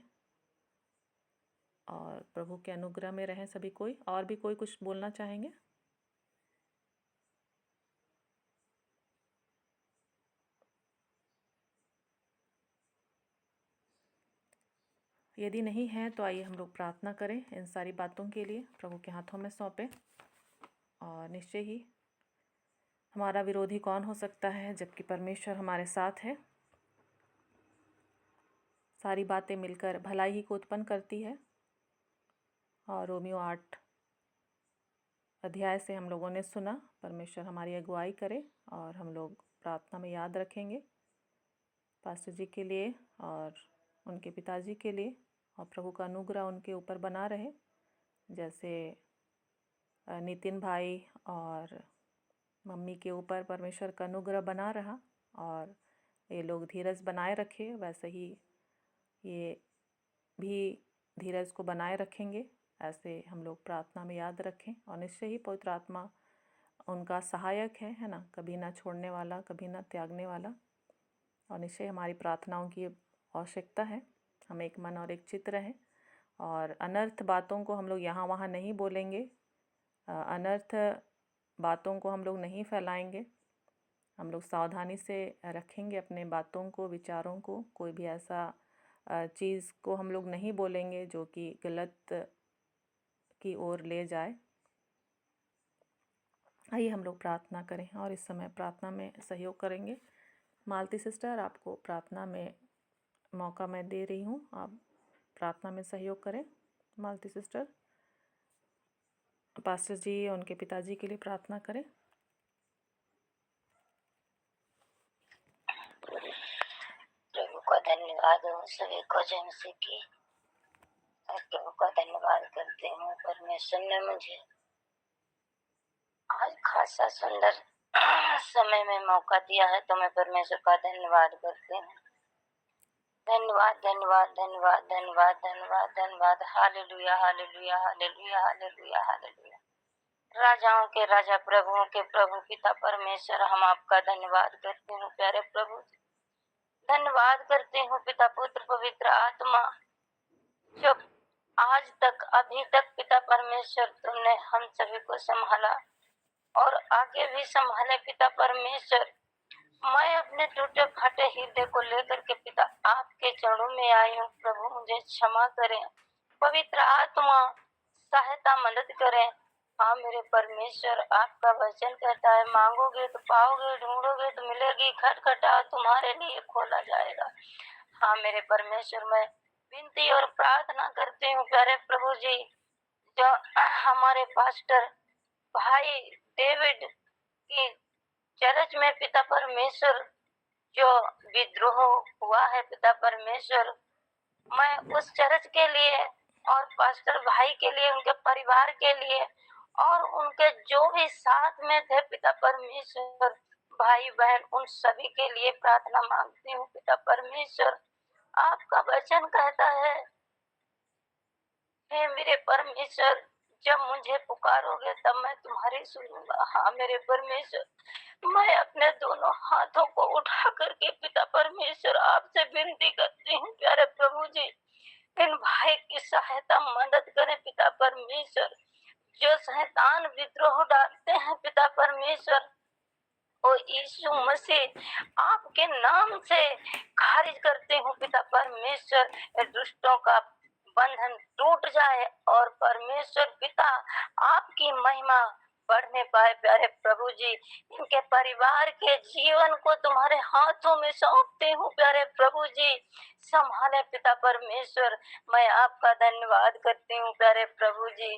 और प्रभु के अनुग्रह में रहें सभी कोई। और भी कोई कुछ बोलना चाहेंगे? यदि नहीं है तो आइए हम लोग प्रार्थना करें इन सारी बातों के लिए, प्रभु के हाथों में सौंपें। और निश्चय ही हमारा विरोधी कौन हो सकता है जबकि परमेश्वर हमारे साथ है। सारी बातें मिलकर भलाई ही को उत्पन्न करती है। और रोमियो 8 अध्याय से हम लोगों ने सुना, परमेश्वर हमारी अगुवाई करे। और हम लोग प्रार्थना में याद रखेंगे पास्टर जी के लिए और उनके पिताजी के लिए, और प्रभु का अनुग्रह उनके ऊपर बना रहे। जैसे नितिन भाई और मम्मी के ऊपर परमेश्वर का अनुग्रह बना रहा और ये लोग धीरज बनाए रखे, वैसे ही ये भी धीरज को बनाए रखेंगे। ऐसे हम लोग प्रार्थना में याद रखें। और निश्चय ही पवित्र आत्मा उनका सहायक है ना, कभी ना छोड़ने वाला, कभी ना त्यागने वाला। और निश्चय हमारी प्रार्थनाओं की आवश्यकता है। हम एक मन और एक चित्त रहें और अनर्थ बातों को हम लोग यहाँ वहाँ नहीं बोलेंगे, अनर्थ बातों को हम लोग नहीं फैलाएंगे। हम लोग सावधानी से रखेंगे अपने बातों को, विचारों को। कोई भी ऐसा चीज़ को हम लोग नहीं बोलेंगे जो कि गलत की ओर ले जाए। आइए हम लोग प्रार्थना करें और इस समय प्रार्थना में सहयोग करेंगे। मालती सिस्टर, आपको प्रार्थना में मौका मैं दे रही हूँ, आप प्रार्थना में सहयोग करें। मालती सिस्टर, पास्टर जी और उनके पिताजी के लिए प्रार्थना करें। प्रभु का धन्यवाद हो, सभी को जय मसीह की। प्रभु का धन्यवाद करते हैं, परमेश्वर ने मुझे आज खासा सुंदर समय में मौका दिया है, तो मैं परमेश्वर का धन्यवाद करती हूँ। धन्यवाद धन्यवाद धन्यवाद धन्यवाद धन्यवाद धन्यवाद। Hallelujah hallelujah hallelujah hallelujah hallelujah. राजाओं के राजा, प्रभुओं के प्रभु, पिता परमेश्वर, हम आपका धन्यवाद करते हैं प्यारे प्रभु। धन्यवाद करते हूँ पिता, पुत्र, पवित्र आत्मा, जो आज तक अभी तक पिता परमेश्वर तुमने हम सभी को संभाला और आगे भी संभाले पिता परमेश्वर। मैं अपने टूटे फटे हृदय को लेकर के पिता आपके चरणों में आई हूँ प्रभु, मुझे क्षमा करें। पवित्र आत्मा सहायता मदद करें। हाँ मेरे परमेश्वर, आपका वचन कहता है मांगोगे तो पाओगे, ढूंढोगे तो मिलेगी, खटखटाओ तुम्हारे लिए खोला जाएगा। हाँ मेरे परमेश्वर, मैं विनती और प्रार्थना करती हूँ प्यारे प्रभु जी, जो हमारे पास्टर भाई डेविड की चर्च में पिता परमेश्वर जो विद्रोह हुआ है पिता परमेश्वर, मैं उस चर्च के लिए और पास्टर भाई के लिए, उनके परिवार के लिए और उनके जो भी साथ में थे पिता परमेश्वर, भाई बहन, उन सभी के लिए प्रार्थना मांगती हूँ पिता परमेश्वर। आपका वचन कहता है, हे मेरे परमेश्वर, जब मुझे पुकारोगे तब मैं तुम्हारी सुनूंगा। हाँ मेरे परमेश्वर, मैं अपने दोनों हाथों को उठा करके पिता परमेश्वर आपसे विनती करती हूँ प्यारे प्रभु जी, इन भाई की सहायता मदद करें पिता परमेश्वर। जो शैतान विद्रोह डालते हैं पिता परमेश्वर, ओ यीशु मसीह आपके नाम से खारिज करते हूँ पिता परमेश्वर। दुष्टों का बंधन टूट जाए और परमेश्वर पिता आपकी महिमा बढ़ने पाए प्यारे प्रभु जी। इनके परिवार के जीवन को तुम्हारे हाथों में सौंपते हूँ प्यारे प्रभु जी, संभाले पिता परमेश्वर। मैं आपका धन्यवाद करती हूँ प्यारे प्रभु जी।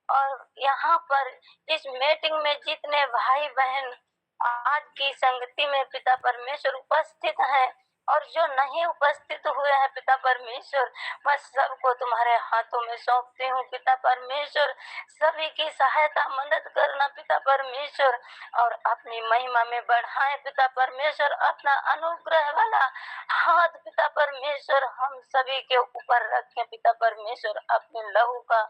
और यहाँ पर इस मीटिंग में जितने भाई बहन आज की संगति में पिता परमेश्वर उपस्थित हैं और जो नहीं उपस्थित हुए हैं पिता परमेश्वर, मैं सबको तुम्हारे हाथों में सौंपती हूँ पिता परमेश्वर। सभी की सहायता मदद करना पिता परमेश्वर और अपनी महिमा में बढ़ाए पिता परमेश्वर। अपना अनुग्रह वाला हाथ पिता परमेश्वर हम सभी के ऊपर रखें पिता परमेश्वर। अपने लहू का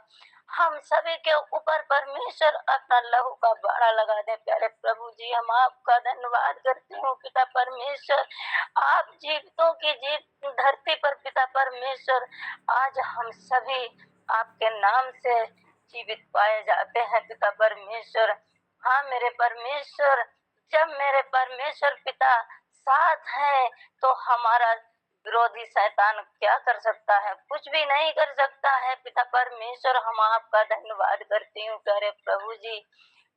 हम सभी के ऊपर परमेश्वर अपना लहू का बाड़ा लगा दे प्यारे प्रभु जी। हम आपका धन्यवाद करते हूँ पिता परमेश्वर। आप जीवितों की जीव धरती पर पिता परमेश्वर, आज हम सभी आपके नाम से जीवित पाए जाते हैं पिता परमेश्वर। हाँ मेरे परमेश्वर, जब मेरे परमेश्वर पिता साथ है तो हमारा विरोधी शैतान क्या कर सकता है? कुछ भी नहीं कर सकता है पिता परमेश्वर। हम आपका धन्यवाद करती हूँ प्यारे प्रभु जी।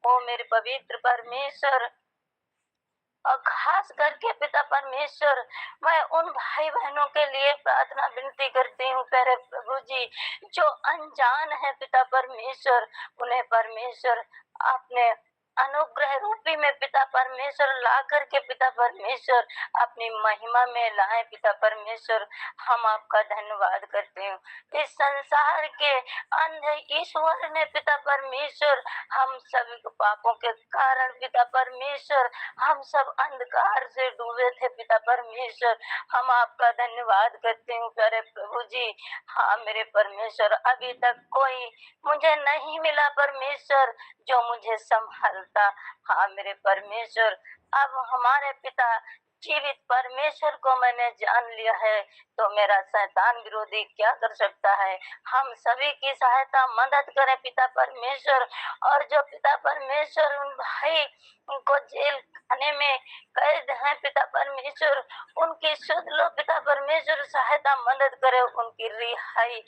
ओ मेरे पवित्र परमेश्वर, और खास करके पिता परमेश्वर, मैं उन भाई बहनों के लिए प्रार्थना विनती करती हूँ प्यारे प्रभु जी जो अनजान है पिता परमेश्वर। उन्हें परमेश्वर आपने अनुग्रह रूपी में पिता परमेश्वर ला करके पिता परमेश्वर अपनी महिमा में लाए पिता परमेश्वर। हम आपका धन्यवाद करते हैं। इस संसार के अंधे ईश्वर ने पिता परमेश्वर हम सभी पापों के कारण पिता परमेश्वर हम सब अंधकार से डूबे थे पिता परमेश्वर। हम आपका धन्यवाद करते हैं प्यारे प्रभु जी। हाँ मेरे परमेश्वर, अभी तक कोई मुझे नहीं मिला परमेश्वर जो मुझे संभालता। हाँ मेरे परमेश्वर, अब हमारे पिता जीवित परमेश्वर को मैंने जान लिया है तो मेरा शैतान विरोधी क्या कर सकता है? हम सभी की सहायता मदद करें पिता परमेश्वर। और जो पिता परमेश्वर उन भाई उनको जेल खाने में कैद हैं पिता परमेश्वर, उनकी सुध लो पिता परमेश्वर, सहायता मदद करे, उनकी रिहाई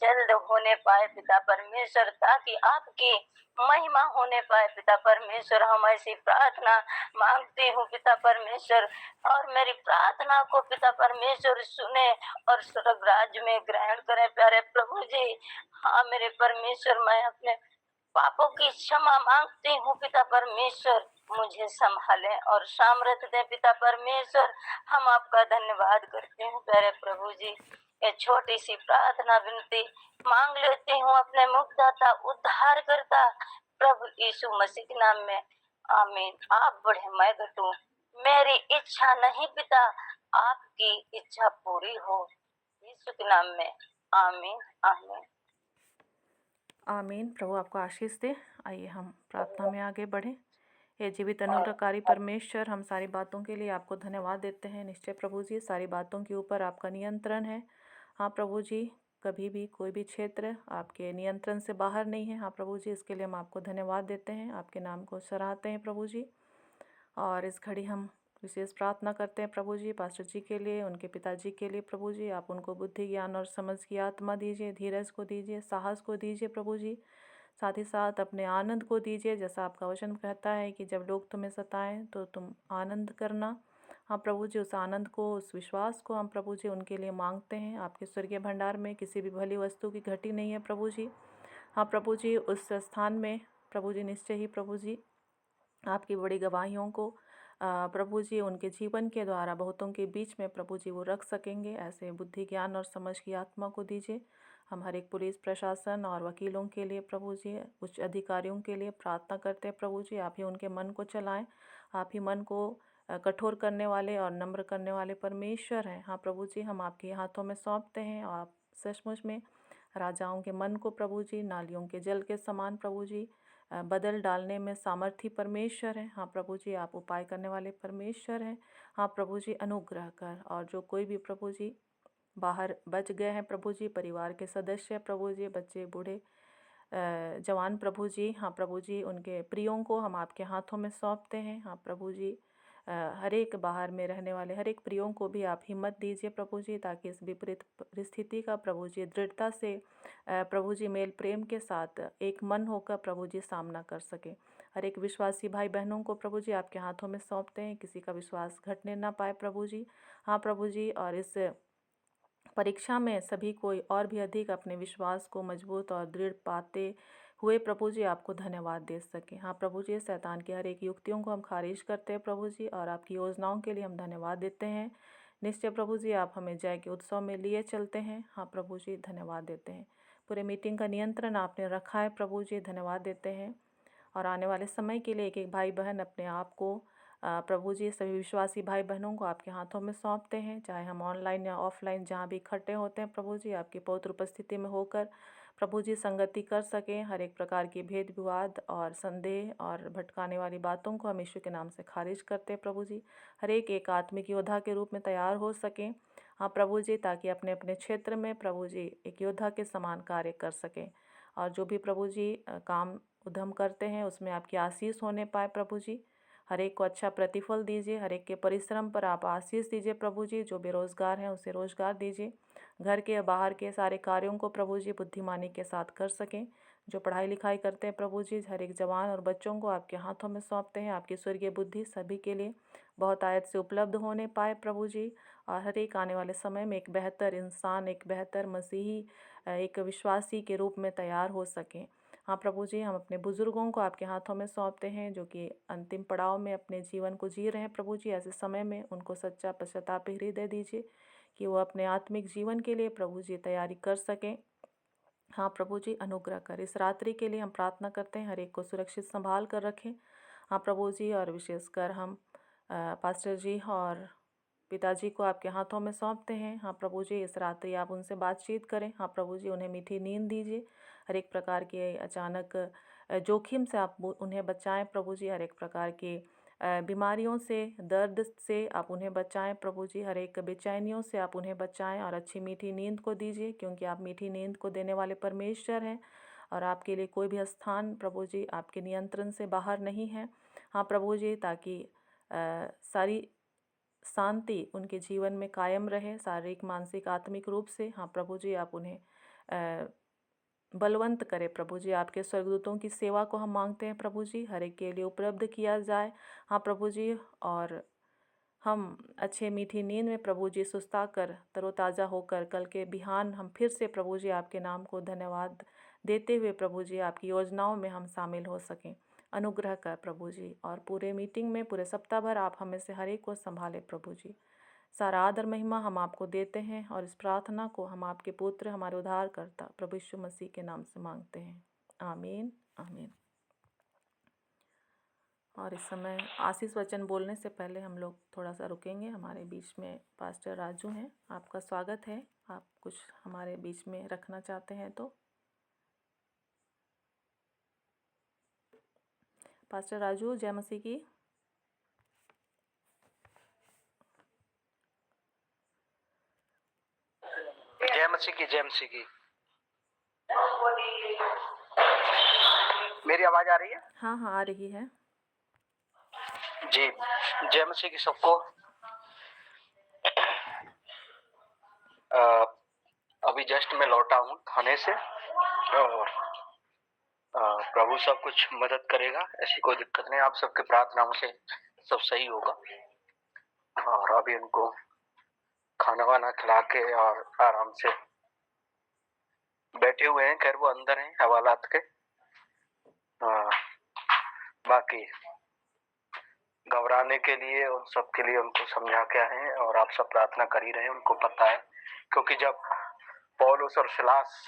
जल्द होने पाए पिता परमेश्वर, ताकि आपकी महिमा होने पाए पिता परमेश्वर। हम ऐसी प्रार्थना मांगती हूँ पिता परमेश्वर, और मेरी प्रार्थना को पिता परमेश्वर सुने और स्वर्ग राज्य में ग्रहण करें प्यारे प्रभु जी। हाँ मेरे परमेश्वर, मैं अपने पापों की क्षमा मांगती हूँ पिता परमेश्वर, मुझे संभालें और सामर्थ्य दें पिता परमेश्वर। हम आपका धन्यवाद करते हैं प्यारे प्रभु जी। ये छोटी सी प्रार्थना विनती मांग लेती हूँ अपने मुक्तदाता उद्धार करता प्रभु यीशु मसीह के नाम में, आमीन। आप बढ़े मैं घटूं, मेरी इच्छा नहीं पिता, आपकी इच्छा पूरी हो, यीशु के नाम में, आमीन आमीन आमीन। प्रभु आपको आशीष दे। आइए हम प्रार्थना में आगे बढ़ें। ये जीवित अनुग्रहकारी परमेश्वर, हम सारी बातों के लिए आपको धन्यवाद देते हैं। निश्चय प्रभु जी, सारी बातों के ऊपर आपका नियंत्रण है। हाँ प्रभु जी, कभी भी कोई भी क्षेत्र आपके नियंत्रण से बाहर नहीं है। हाँ प्रभु जी, इसके लिए हम आपको धन्यवाद देते हैं, आपके नाम को सराहते हैं प्रभु जी। और इस घड़ी हम विशेष प्रार्थना करते हैं प्रभु जी पास्टर जी के लिए, उनके पिताजी के लिए। प्रभु जी, आप उनको बुद्धि, ज्ञान और समझ की आत्मा दीजिए, धीरज को दीजिए, साहस को दीजिए प्रभु जी। साथ ही साथ अपने आनंद को दीजिए, जैसा आपका वचन कहता है कि जब लोग तुम्हें सताएं तो तुम आनंद करना। हाँ प्रभु जी, उस आनंद को, उस विश्वास को हम प्रभु जी उनके लिए मांगते हैं। आपके स्वर्गीय भंडार में किसी भी भली वस्तु की घटी नहीं है प्रभु जी। हाँ प्रभु जी, उस स्थान में प्रभु जी निश्चय ही प्रभु जी आपकी बड़ी गवाहियों को प्रभु जी उनके जीवन के द्वारा बहुतों के बीच में प्रभु जी वो रख सकेंगे। ऐसे बुद्धि ज्ञान और समझ की आत्मा को दीजिए। हम हर एक पुलिस प्रशासन और वकीलों के लिए प्रभु जी, उच्च अधिकारियों के लिए प्रार्थना करते हैं प्रभु जी, आप ही उनके मन को चलाएं। आप ही मन को कठोर करने वाले और नम्र करने वाले परमेश्वर हैं। हाँ प्रभु जी, हम आपके हाथों में सौंपते हैं। और आप सचमुच में राजाओं के मन को प्रभु जी नालियों के जल के समान प्रभु जी बदल डालने में सामर्थी परमेश्वर हैं। हाँ प्रभु जी, आप उपाय करने वाले परमेश्वर हैं। हाँ प्रभु जी, अनुग्रह कर। और जो कोई भी प्रभु जी बाहर बच गए हैं प्रभु जी, परिवार के सदस्य प्रभु जी, बच्चे बूढ़े जवान प्रभु जी, हाँ प्रभु जी, उनके प्रियों को हम आपके हाथों में सौंपते हैं। हाँ प्रभु जी, हर एक बाहर में रहने वाले हर एक प्रियों को भी आप हिम्मत दीजिए प्रभु जी, ताकि इस विपरीत परिस्थिति का प्रभु जी दृढ़ता से प्रभु जी मेल प्रेम के साथ एक मन होकर प्रभु जी सामना कर सके। हर एक विश्वासी भाई बहनों को प्रभु जी आपके हाथों में सौंपते हैं। किसी का विश्वास घटने ना पाए प्रभु जी। हाँ प्रभु जी, और इस परीक्षा में सभी कोई और भी अधिक अपने विश्वास को मजबूत और दृढ़ पाते हुए प्रभु जी आपको धन्यवाद दे सके। हाँ प्रभु जी, शैतान की हर एक युक्तियों को हम खारिज करते हैं प्रभु जी, और आपकी योजनाओं के लिए हम धन्यवाद देते हैं। निश्चय प्रभु जी, आप हमें जय के उत्सव में लिए चलते हैं। हाँ प्रभु जी, धन्यवाद देते हैं। पूरे मीटिंग का नियंत्रण आपने रखा है प्रभु जी, धन्यवाद देते हैं। और आने वाले समय के लिए एक एक भाई बहन अपने आप को प्रभु जी, सभी विश्वासी भाई बहनों को आपके हाथों में सौंपते हैं। चाहे हम ऑनलाइन या ऑफलाइन जहाँ भी इकट्ठे होते हैं प्रभु जी, आपकी पवित्र उपस्थिति में होकर प्रभु जी संगति कर सकें। हर एक प्रकार की भेद विवाद और संदेह और भटकाने वाली बातों को हम यीशु के नाम से खारिज करते हैं प्रभु जी। हर एक आत्मिक योद्धा के रूप में तैयार हो सकें। हाँ प्रभु जी, ताकि अपने अपने क्षेत्र में प्रभु जी एक योद्धा के समान कार्य कर सकें। और जो भी प्रभु जी काम उद्यम करते हैं उसमें आपकी आशीष होने पाए प्रभु जी। हर एक को अच्छा प्रतिफल दीजिए। हर एक के परिश्रम पर आप आशीष दीजिए प्रभु जी। जो बेरोजगार हैं उसे रोजगार दीजिए। घर के या बाहर के सारे कार्यों को प्रभु जी बुद्धिमानी के साथ कर सकें। जो पढ़ाई लिखाई करते हैं प्रभु जी, हर एक जवान और बच्चों को आपके हाथों में सौंपते हैं। आपकी स्वर्गीय बुद्धि सभी के लिए बहुत आयत से उपलब्ध होने पाए प्रभु जी। और हर एक आने वाले समय में एक बेहतर इंसान, एक बेहतर मसीही, एक विश्वासी के रूप में तैयार हो सकें। हाँ प्रभु जी, हम अपने बुज़ुर्गों को आपके हाथों में सौंपते हैं, जो कि अंतिम पड़ाव में अपने जीवन को जी रहे हैं प्रभु जी। ऐसे समय में उनको सच्चा पश्चाताप हृदय दीजिए कि वो अपने आत्मिक जीवन के लिए प्रभु जी तैयारी कर सकें। हाँ प्रभु जी, अनुग्रह कर। इस रात्रि के लिए हम प्रार्थना करते हैं, हर एक को सुरक्षित संभाल कर रखें। हाँ प्रभु जी, और विशेषकर हम पास्टर जी और पिताजी को आपके हाथों में सौंपते हैं। हाँ प्रभु जी, इस रात्रि आप उनसे बातचीत करें। हाँ प्रभु जी, उन्हें मीठी नींद दीजिए। हर एक प्रकार के अचानक जोखिम से आप उन्हें बचाएं प्रभु जी। हर एक प्रकार के बीमारियों से, दर्द से आप उन्हें बचाएं प्रभु जी। हर एक बेचैनियों से आप उन्हें बचाएं और अच्छी मीठी नींद को दीजिए, क्योंकि आप मीठी नींद को देने वाले परमेश्वर हैं। और आपके लिए कोई भी स्थान प्रभु जी आपके नियंत्रण से बाहर नहीं है। हाँ प्रभु जी, ताकि सारी शांति उनके जीवन में कायम रहे, शारीरिक, मानसिक, आत्मिक रूप से। हाँ प्रभु जी, आप उन्हें बलवंत करें प्रभु जी। आपके स्वर्गदूतों की सेवा को हम मांगते हैं प्रभु जी, हर एक के लिए उपलब्ध किया जाए। हाँ प्रभु जी, और हम अच्छे मीठी नींद में प्रभु जी सुस्ता कर तरोताज़ा होकर कल के बिहान हम फिर से प्रभु जी आपके नाम को धन्यवाद देते हुए प्रभु जी आपकी योजनाओं में हम शामिल हो सकें। अनुग्रह कर प्रभु जी। और पूरे मीटिंग में, पूरे सप्ताह भर आप हमें से हर एक को संभाले प्रभु जी। सारा आदर महिमा हम आपको देते हैं, और इस प्रार्थना को हम आपके पुत्र, हमारे उद्धारकर्ता प्रभु यीशु मसीह के नाम से मांगते हैं। आमीन, आमीन। और इस समय आशीष वचन बोलने से पहले हम लोग थोड़ा सा रुकेंगे। हमारे बीच में पास्टर राजू हैं, आपका स्वागत है। आप कुछ हमारे बीच में रखना चाहते हैं तो पास्टर राजू, जय मसीह की। जय मसीह की, जय मसीह की। मेरी आवाज आ रही है? हाँ हाँ, आ रही है जी। जय मसीह की सबको। अभी जस्ट मैं लौटा हूँ थाने से, और प्रभु सब कुछ मदद करेगा, ऐसी कोई दिक्कत नहीं। आप सबके प्रार्थनाओं से सब सही होगा। और अभी उनको खाना वाना खिला के और आराम से बैठे हुए हैं। खैर वो अंदर हैं हवालात के। बाकी घबराने के लिए उन सब के लिए उनको समझा के आए हैं और आप सब प्रार्थना कर ही रहे हैं, उनको पता है। क्योंकि जब पौलुस और सिलास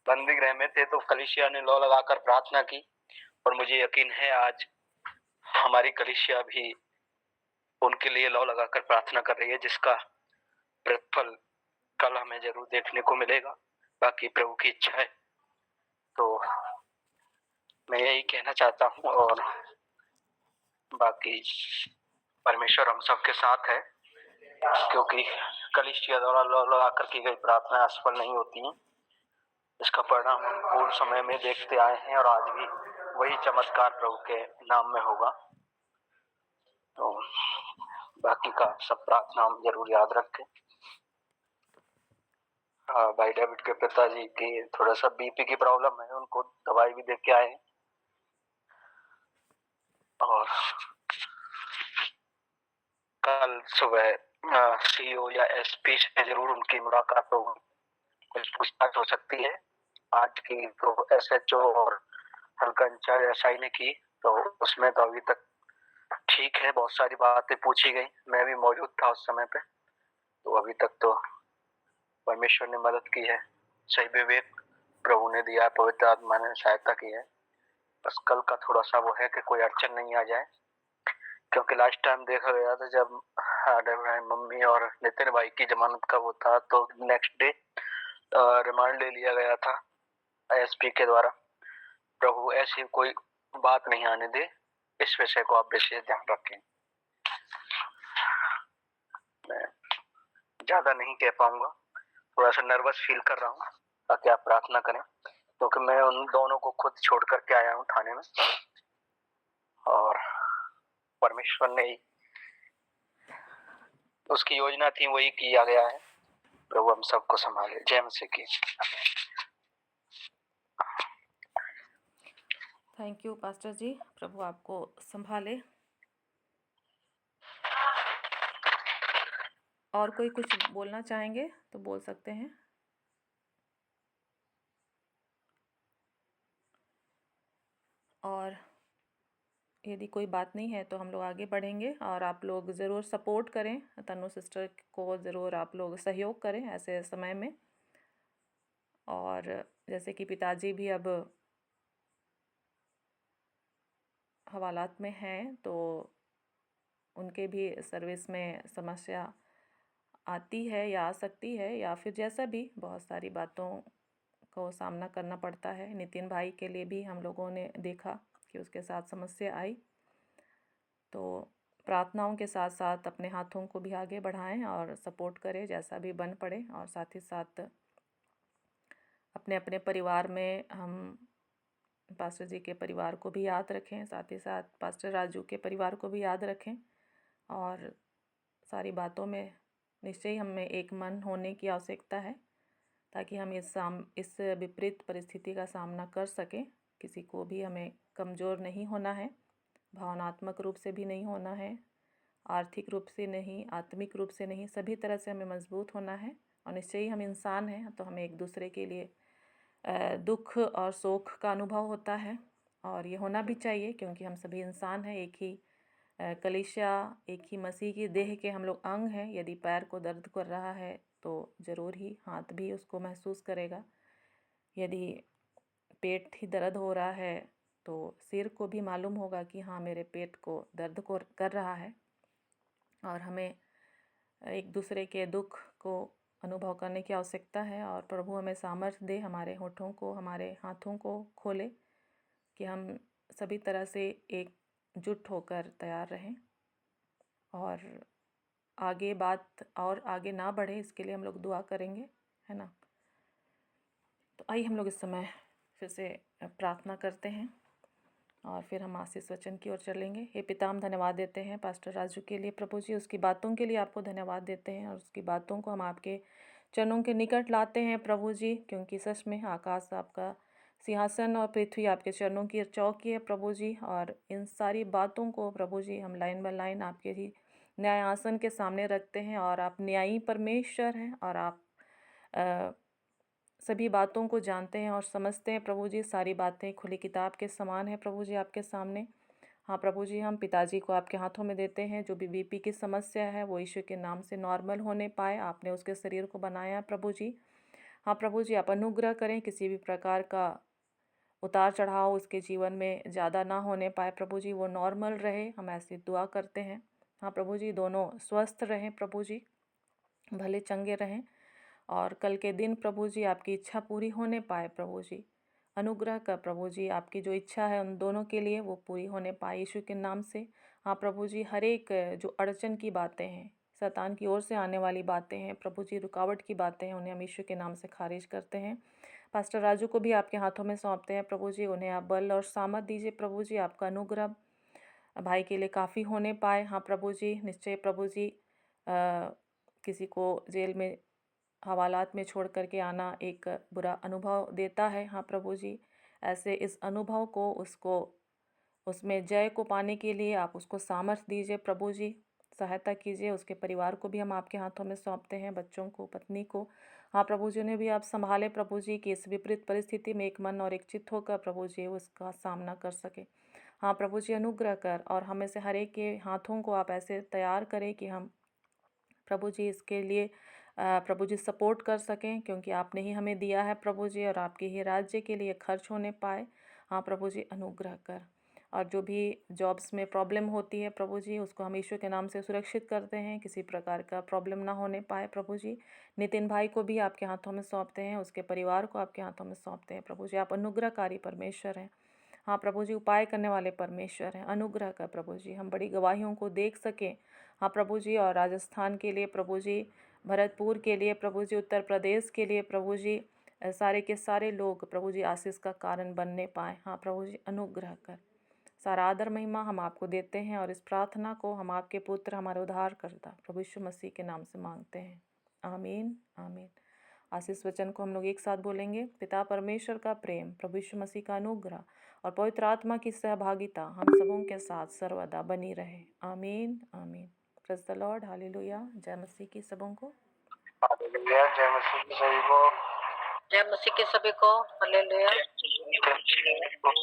बंदी गृह में थे तो कलीसिया ने लौ लगाकर प्रार्थना की, और मुझे यकीन है आज हमारी कलीसिया भी उनके लिए लौ लगाकर प्रार्थना कर रही है, जिसका प्रतिफल कल हमें जरूर देखने को मिलेगा। बाकी प्रभु की इच्छा है। तो मैं यही कहना चाहता हूँ, और बाकी परमेश्वर हम सबके साथ है, क्योंकि कलीसिया द्वारा लौ लगाकर की गई प्रार्थना असफल नहीं होती है। इसका परिणाम हम पूर्ण समय में देखते आए हैं, और आज भी वही चमत्कार प्रभु के नाम में होगा। तो बाकी का सब प्रार्थना हम जरूर याद रखें। भाई डेविड के पिताजी की थोड़ा सा बीपी की प्रॉब्लम है, उनको दवाई भी दे के आए हैं, और कल सुबह सीईओ या एसपी से जरूर उनकी मुलाकात होगी, कुछ पूछताछ हो सकती है। आज की तो एसएचओ और हल्का इंचार्ज एसआई ने की, तो उसमें तो अभी तक ठीक है, बहुत सारी बातें पूछी गई, मैं भी मौजूद था उस समय पे। तो अभी तक तो परमेश्वर ने मदद की है, सही विवेक प्रभु ने दिया, पवित्र आत्मा ने सहायता की है। बस कल का थोड़ा सा वो है कि कोई अड़चन नहीं आ जाए, क्योंकि लास्ट टाइम देखा गया था जब मम्मी और नितिन भाई की जमानत का वो था, तो नेक्स्ट डे रिमांड ले लिया गया था एसपी के द्वारा। प्रभु ऐसी कोई बात नहीं आने दे, इस विषय को आप विशेष ध्यान रखें। मैं ज्यादा नहीं कह पाऊंगा, थोड़ा सा नर्वस फील कर रहा हूँ, ताकि आप प्रार्थना करें, क्योंकि मैं उन दोनों को खुद छोड़ करके आया हूँ थाने में, और परमेश्वर ने उसकी योजना थी वही किया गया है। प्रभु हम सबको संभाले। जय मसीह की। थैंक यू पास्टर जी, प्रभु आपको संभाले। और कोई कुछ बोलना चाहेंगे तो बोल सकते हैं। और यदि कोई बात नहीं है तो हम लोग आगे बढ़ेंगे, और आप लोग ज़रूर सपोर्ट करें, तनु सिस्टर को ज़रूर आप लोग सहयोग करें ऐसे समय में। और जैसे कि पिताजी भी अब हवालात में हैं, तो उनके भी सर्विस में समस्या आती है या आ सकती है, या फिर जैसा भी बहुत सारी बातों को सामना करना पड़ता है। नितिन भाई के लिए भी हम लोगों ने देखा कि उसके साथ समस्या आई। तो प्रार्थनाओं के साथ साथ अपने हाथों को भी आगे बढ़ाएं और सपोर्ट करें जैसा भी बन पड़े, और साथ ही साथ अपने अपने परिवार में हम पास्टर जी के परिवार को भी याद रखें, साथ ही साथ पास्टर राजू के परिवार को भी याद रखें, और सारी बातों में निश्चय ही हमें एक मन होने की आवश्यकता है, ताकि हम इस विपरीत परिस्थिति का सामना कर सकें। किसी को भी हमें कमज़ोर नहीं होना है, भावनात्मक रूप से भी नहीं होना है, आर्थिक रूप से नहीं, आत्मिक रूप से नहीं, सभी तरह से हमें मजबूत होना है। और निश्चय ही हम इंसान हैं, तो हमें एक दूसरे के लिए दुख और शोक का अनुभव होता है, और ये होना भी चाहिए, क्योंकि हम सभी इंसान हैं। एक ही कलीसिया, एक ही मसीह की देह के हम लोग अंग हैं। यदि पैर को दर्द कर रहा है तो ज़रूर ही हाथ भी उसको महसूस करेगा। यदि पेट ही दर्द हो रहा है तो सिर को भी मालूम होगा कि हाँ, मेरे पेट को दर्द कर रहा है। और हमें एक दूसरे के दुख को अनुभव करने की आवश्यकता है, और प्रभु हमें सामर्थ्य दे, हमारे होठों को, हमारे हाथों को खोले, कि हम सभी तरह से एकजुट होकर तैयार रहें, और आगे बात और आगे ना बढ़े इसके लिए हम लोग दुआ करेंगे, है ना। तो आइए हम लोग इस समय फिर से प्रार्थना करते हैं, और फिर हम आशीष वचन की ओर चलेंगे। हे पिता, हम धन्यवाद देते हैं पास्टर राजू के लिए प्रभु जी, उसकी बातों के लिए आपको धन्यवाद देते हैं, और उसकी बातों को हम आपके चरणों के निकट लाते हैं प्रभु जी, क्योंकि सच में आकाश आपका सिंहासन और पृथ्वी आपके चरणों की चौकी है प्रभु जी। और इन सारी बातों को प्रभु जी हम लाइन बाय लाइन आपके ही न्याय आसन के सामने रखते हैं, और आप न्यायी परमेश्वर हैं, और आप सभी बातों को जानते हैं और समझते हैं प्रभु जी। सारी बातें खुली किताब के समान है प्रभु जी आपके सामने। हाँ प्रभु जी, हम पिताजी को आपके हाथों में देते हैं। जो भी बीपी की समस्या है वो यीशु के नाम से नॉर्मल होने पाए। आपने उसके शरीर को बनाया प्रभु जी। हाँ प्रभु जी, आप अनुग्रह करें, किसी भी प्रकार का उतार चढ़ाव उसके जीवन में ज़्यादा ना होने पाए प्रभु जी, वो नॉर्मल रहे, हम ऐसी दुआ करते हैं। हाँ प्रभु जी, दोनों स्वस्थ रहें प्रभु जी, भले चंगे रहें, और कल के दिन प्रभु जी आपकी इच्छा पूरी होने पाए प्रभु जी। अनुग्रह कर प्रभु जी, आपकी जो इच्छा है उन दोनों के लिए वो पूरी होने पाए यीशु के नाम से। हाँ प्रभु जी, हर एक जो अड़चन की बातें हैं, शैतान की ओर से आने वाली बातें हैं प्रभु जी, रुकावट की बातें हैं, उन्हें हम यीशु के नाम से खारिज करते हैं। पास्टर राजू को भी आपके हाथों में सौंपते हैं प्रभु जी, उन्हें आप बल और सामर्थ दीजिए प्रभु जी, आपका अनुग्रह भाई के लिए काफ़ी होने पाए। हाँ प्रभु जी, निश्चय प्रभु जी, किसी को जेल में हवालात में छोड़ कर के आना एक बुरा अनुभव देता है। हाँ प्रभु जी, ऐसे इस अनुभव को उसमें जय को पाने के लिए आप उसको सामर्थ्य दीजिए प्रभु जी, सहायता कीजिए। उसके परिवार को भी हम आपके हाथों में सौंपते हैं, बच्चों को, पत्नी को। हाँ प्रभु जी, उन्हें भी आप संभालें प्रभु जी, कि इस विपरीत परिस्थिति में एक मन और एक चित्त होकर प्रभु जी उसका सामना कर सके। हाँ प्रभु जी, अनुग्रह कर, और हमें से हर एक के हाथों को आप ऐसे तैयार करें कि हम प्रभु जी इसके लिए प्रभु जी सपोर्ट कर सकें, क्योंकि आपने ही हमें दिया है प्रभु जी, और आपके ही राज्य के लिए खर्च होने पाए। हाँ प्रभु जी, अनुग्रह कर, और जो भी जॉब्स में प्रॉब्लम होती है प्रभु जी, उसको हम ईश्वर के नाम से सुरक्षित करते हैं, किसी प्रकार का प्रॉब्लम ना होने पाए प्रभु जी। नितिन भाई को भी आपके हाथों में सौंपते हैं, उसके परिवार को आपके हाथों में सौंपते हैं प्रभु जी, आप अनुग्रहकारी परमेश्वर हैं। हाँ प्रभु जी, उपाय करने वाले परमेश्वर हैं, अनुग्रह कर प्रभु जी, हम बड़ी गवाहियों को देख सकें। हाँ प्रभु जी, और राजस्थान के लिए प्रभु जी, भरतपुर के लिए प्रभु जी, उत्तर प्रदेश के लिए प्रभु जी, सारे के सारे लोग प्रभु जी आशीष का कारण बनने पाए। हाँ प्रभु जी, अनुग्रह कर, सारा आदर महिमा हम आपको देते हैं, और इस प्रार्थना को हम आपके पुत्र, हमारे उद्धारकर्ता प्रभु यीशु मसीह के नाम से मांगते हैं, आमीन आमीन। आशीष वचन को हम लोग एक साथ बोलेंगे। पिता परमेश्वर का प्रेम, प्रभु यीशु मसीह का अनुग्रह और पवित्र आत्मा की सहभागिता हम सबों के साथ सर्वदा बनी रहे, आमीन आमीन। Praise the Lord, hallelujah. जय मसीह की सबों को। हालेलुया, जय मसीह की सभी को। जय मसीह के सभी को, हालेलुया। जय मसीह की सभी को।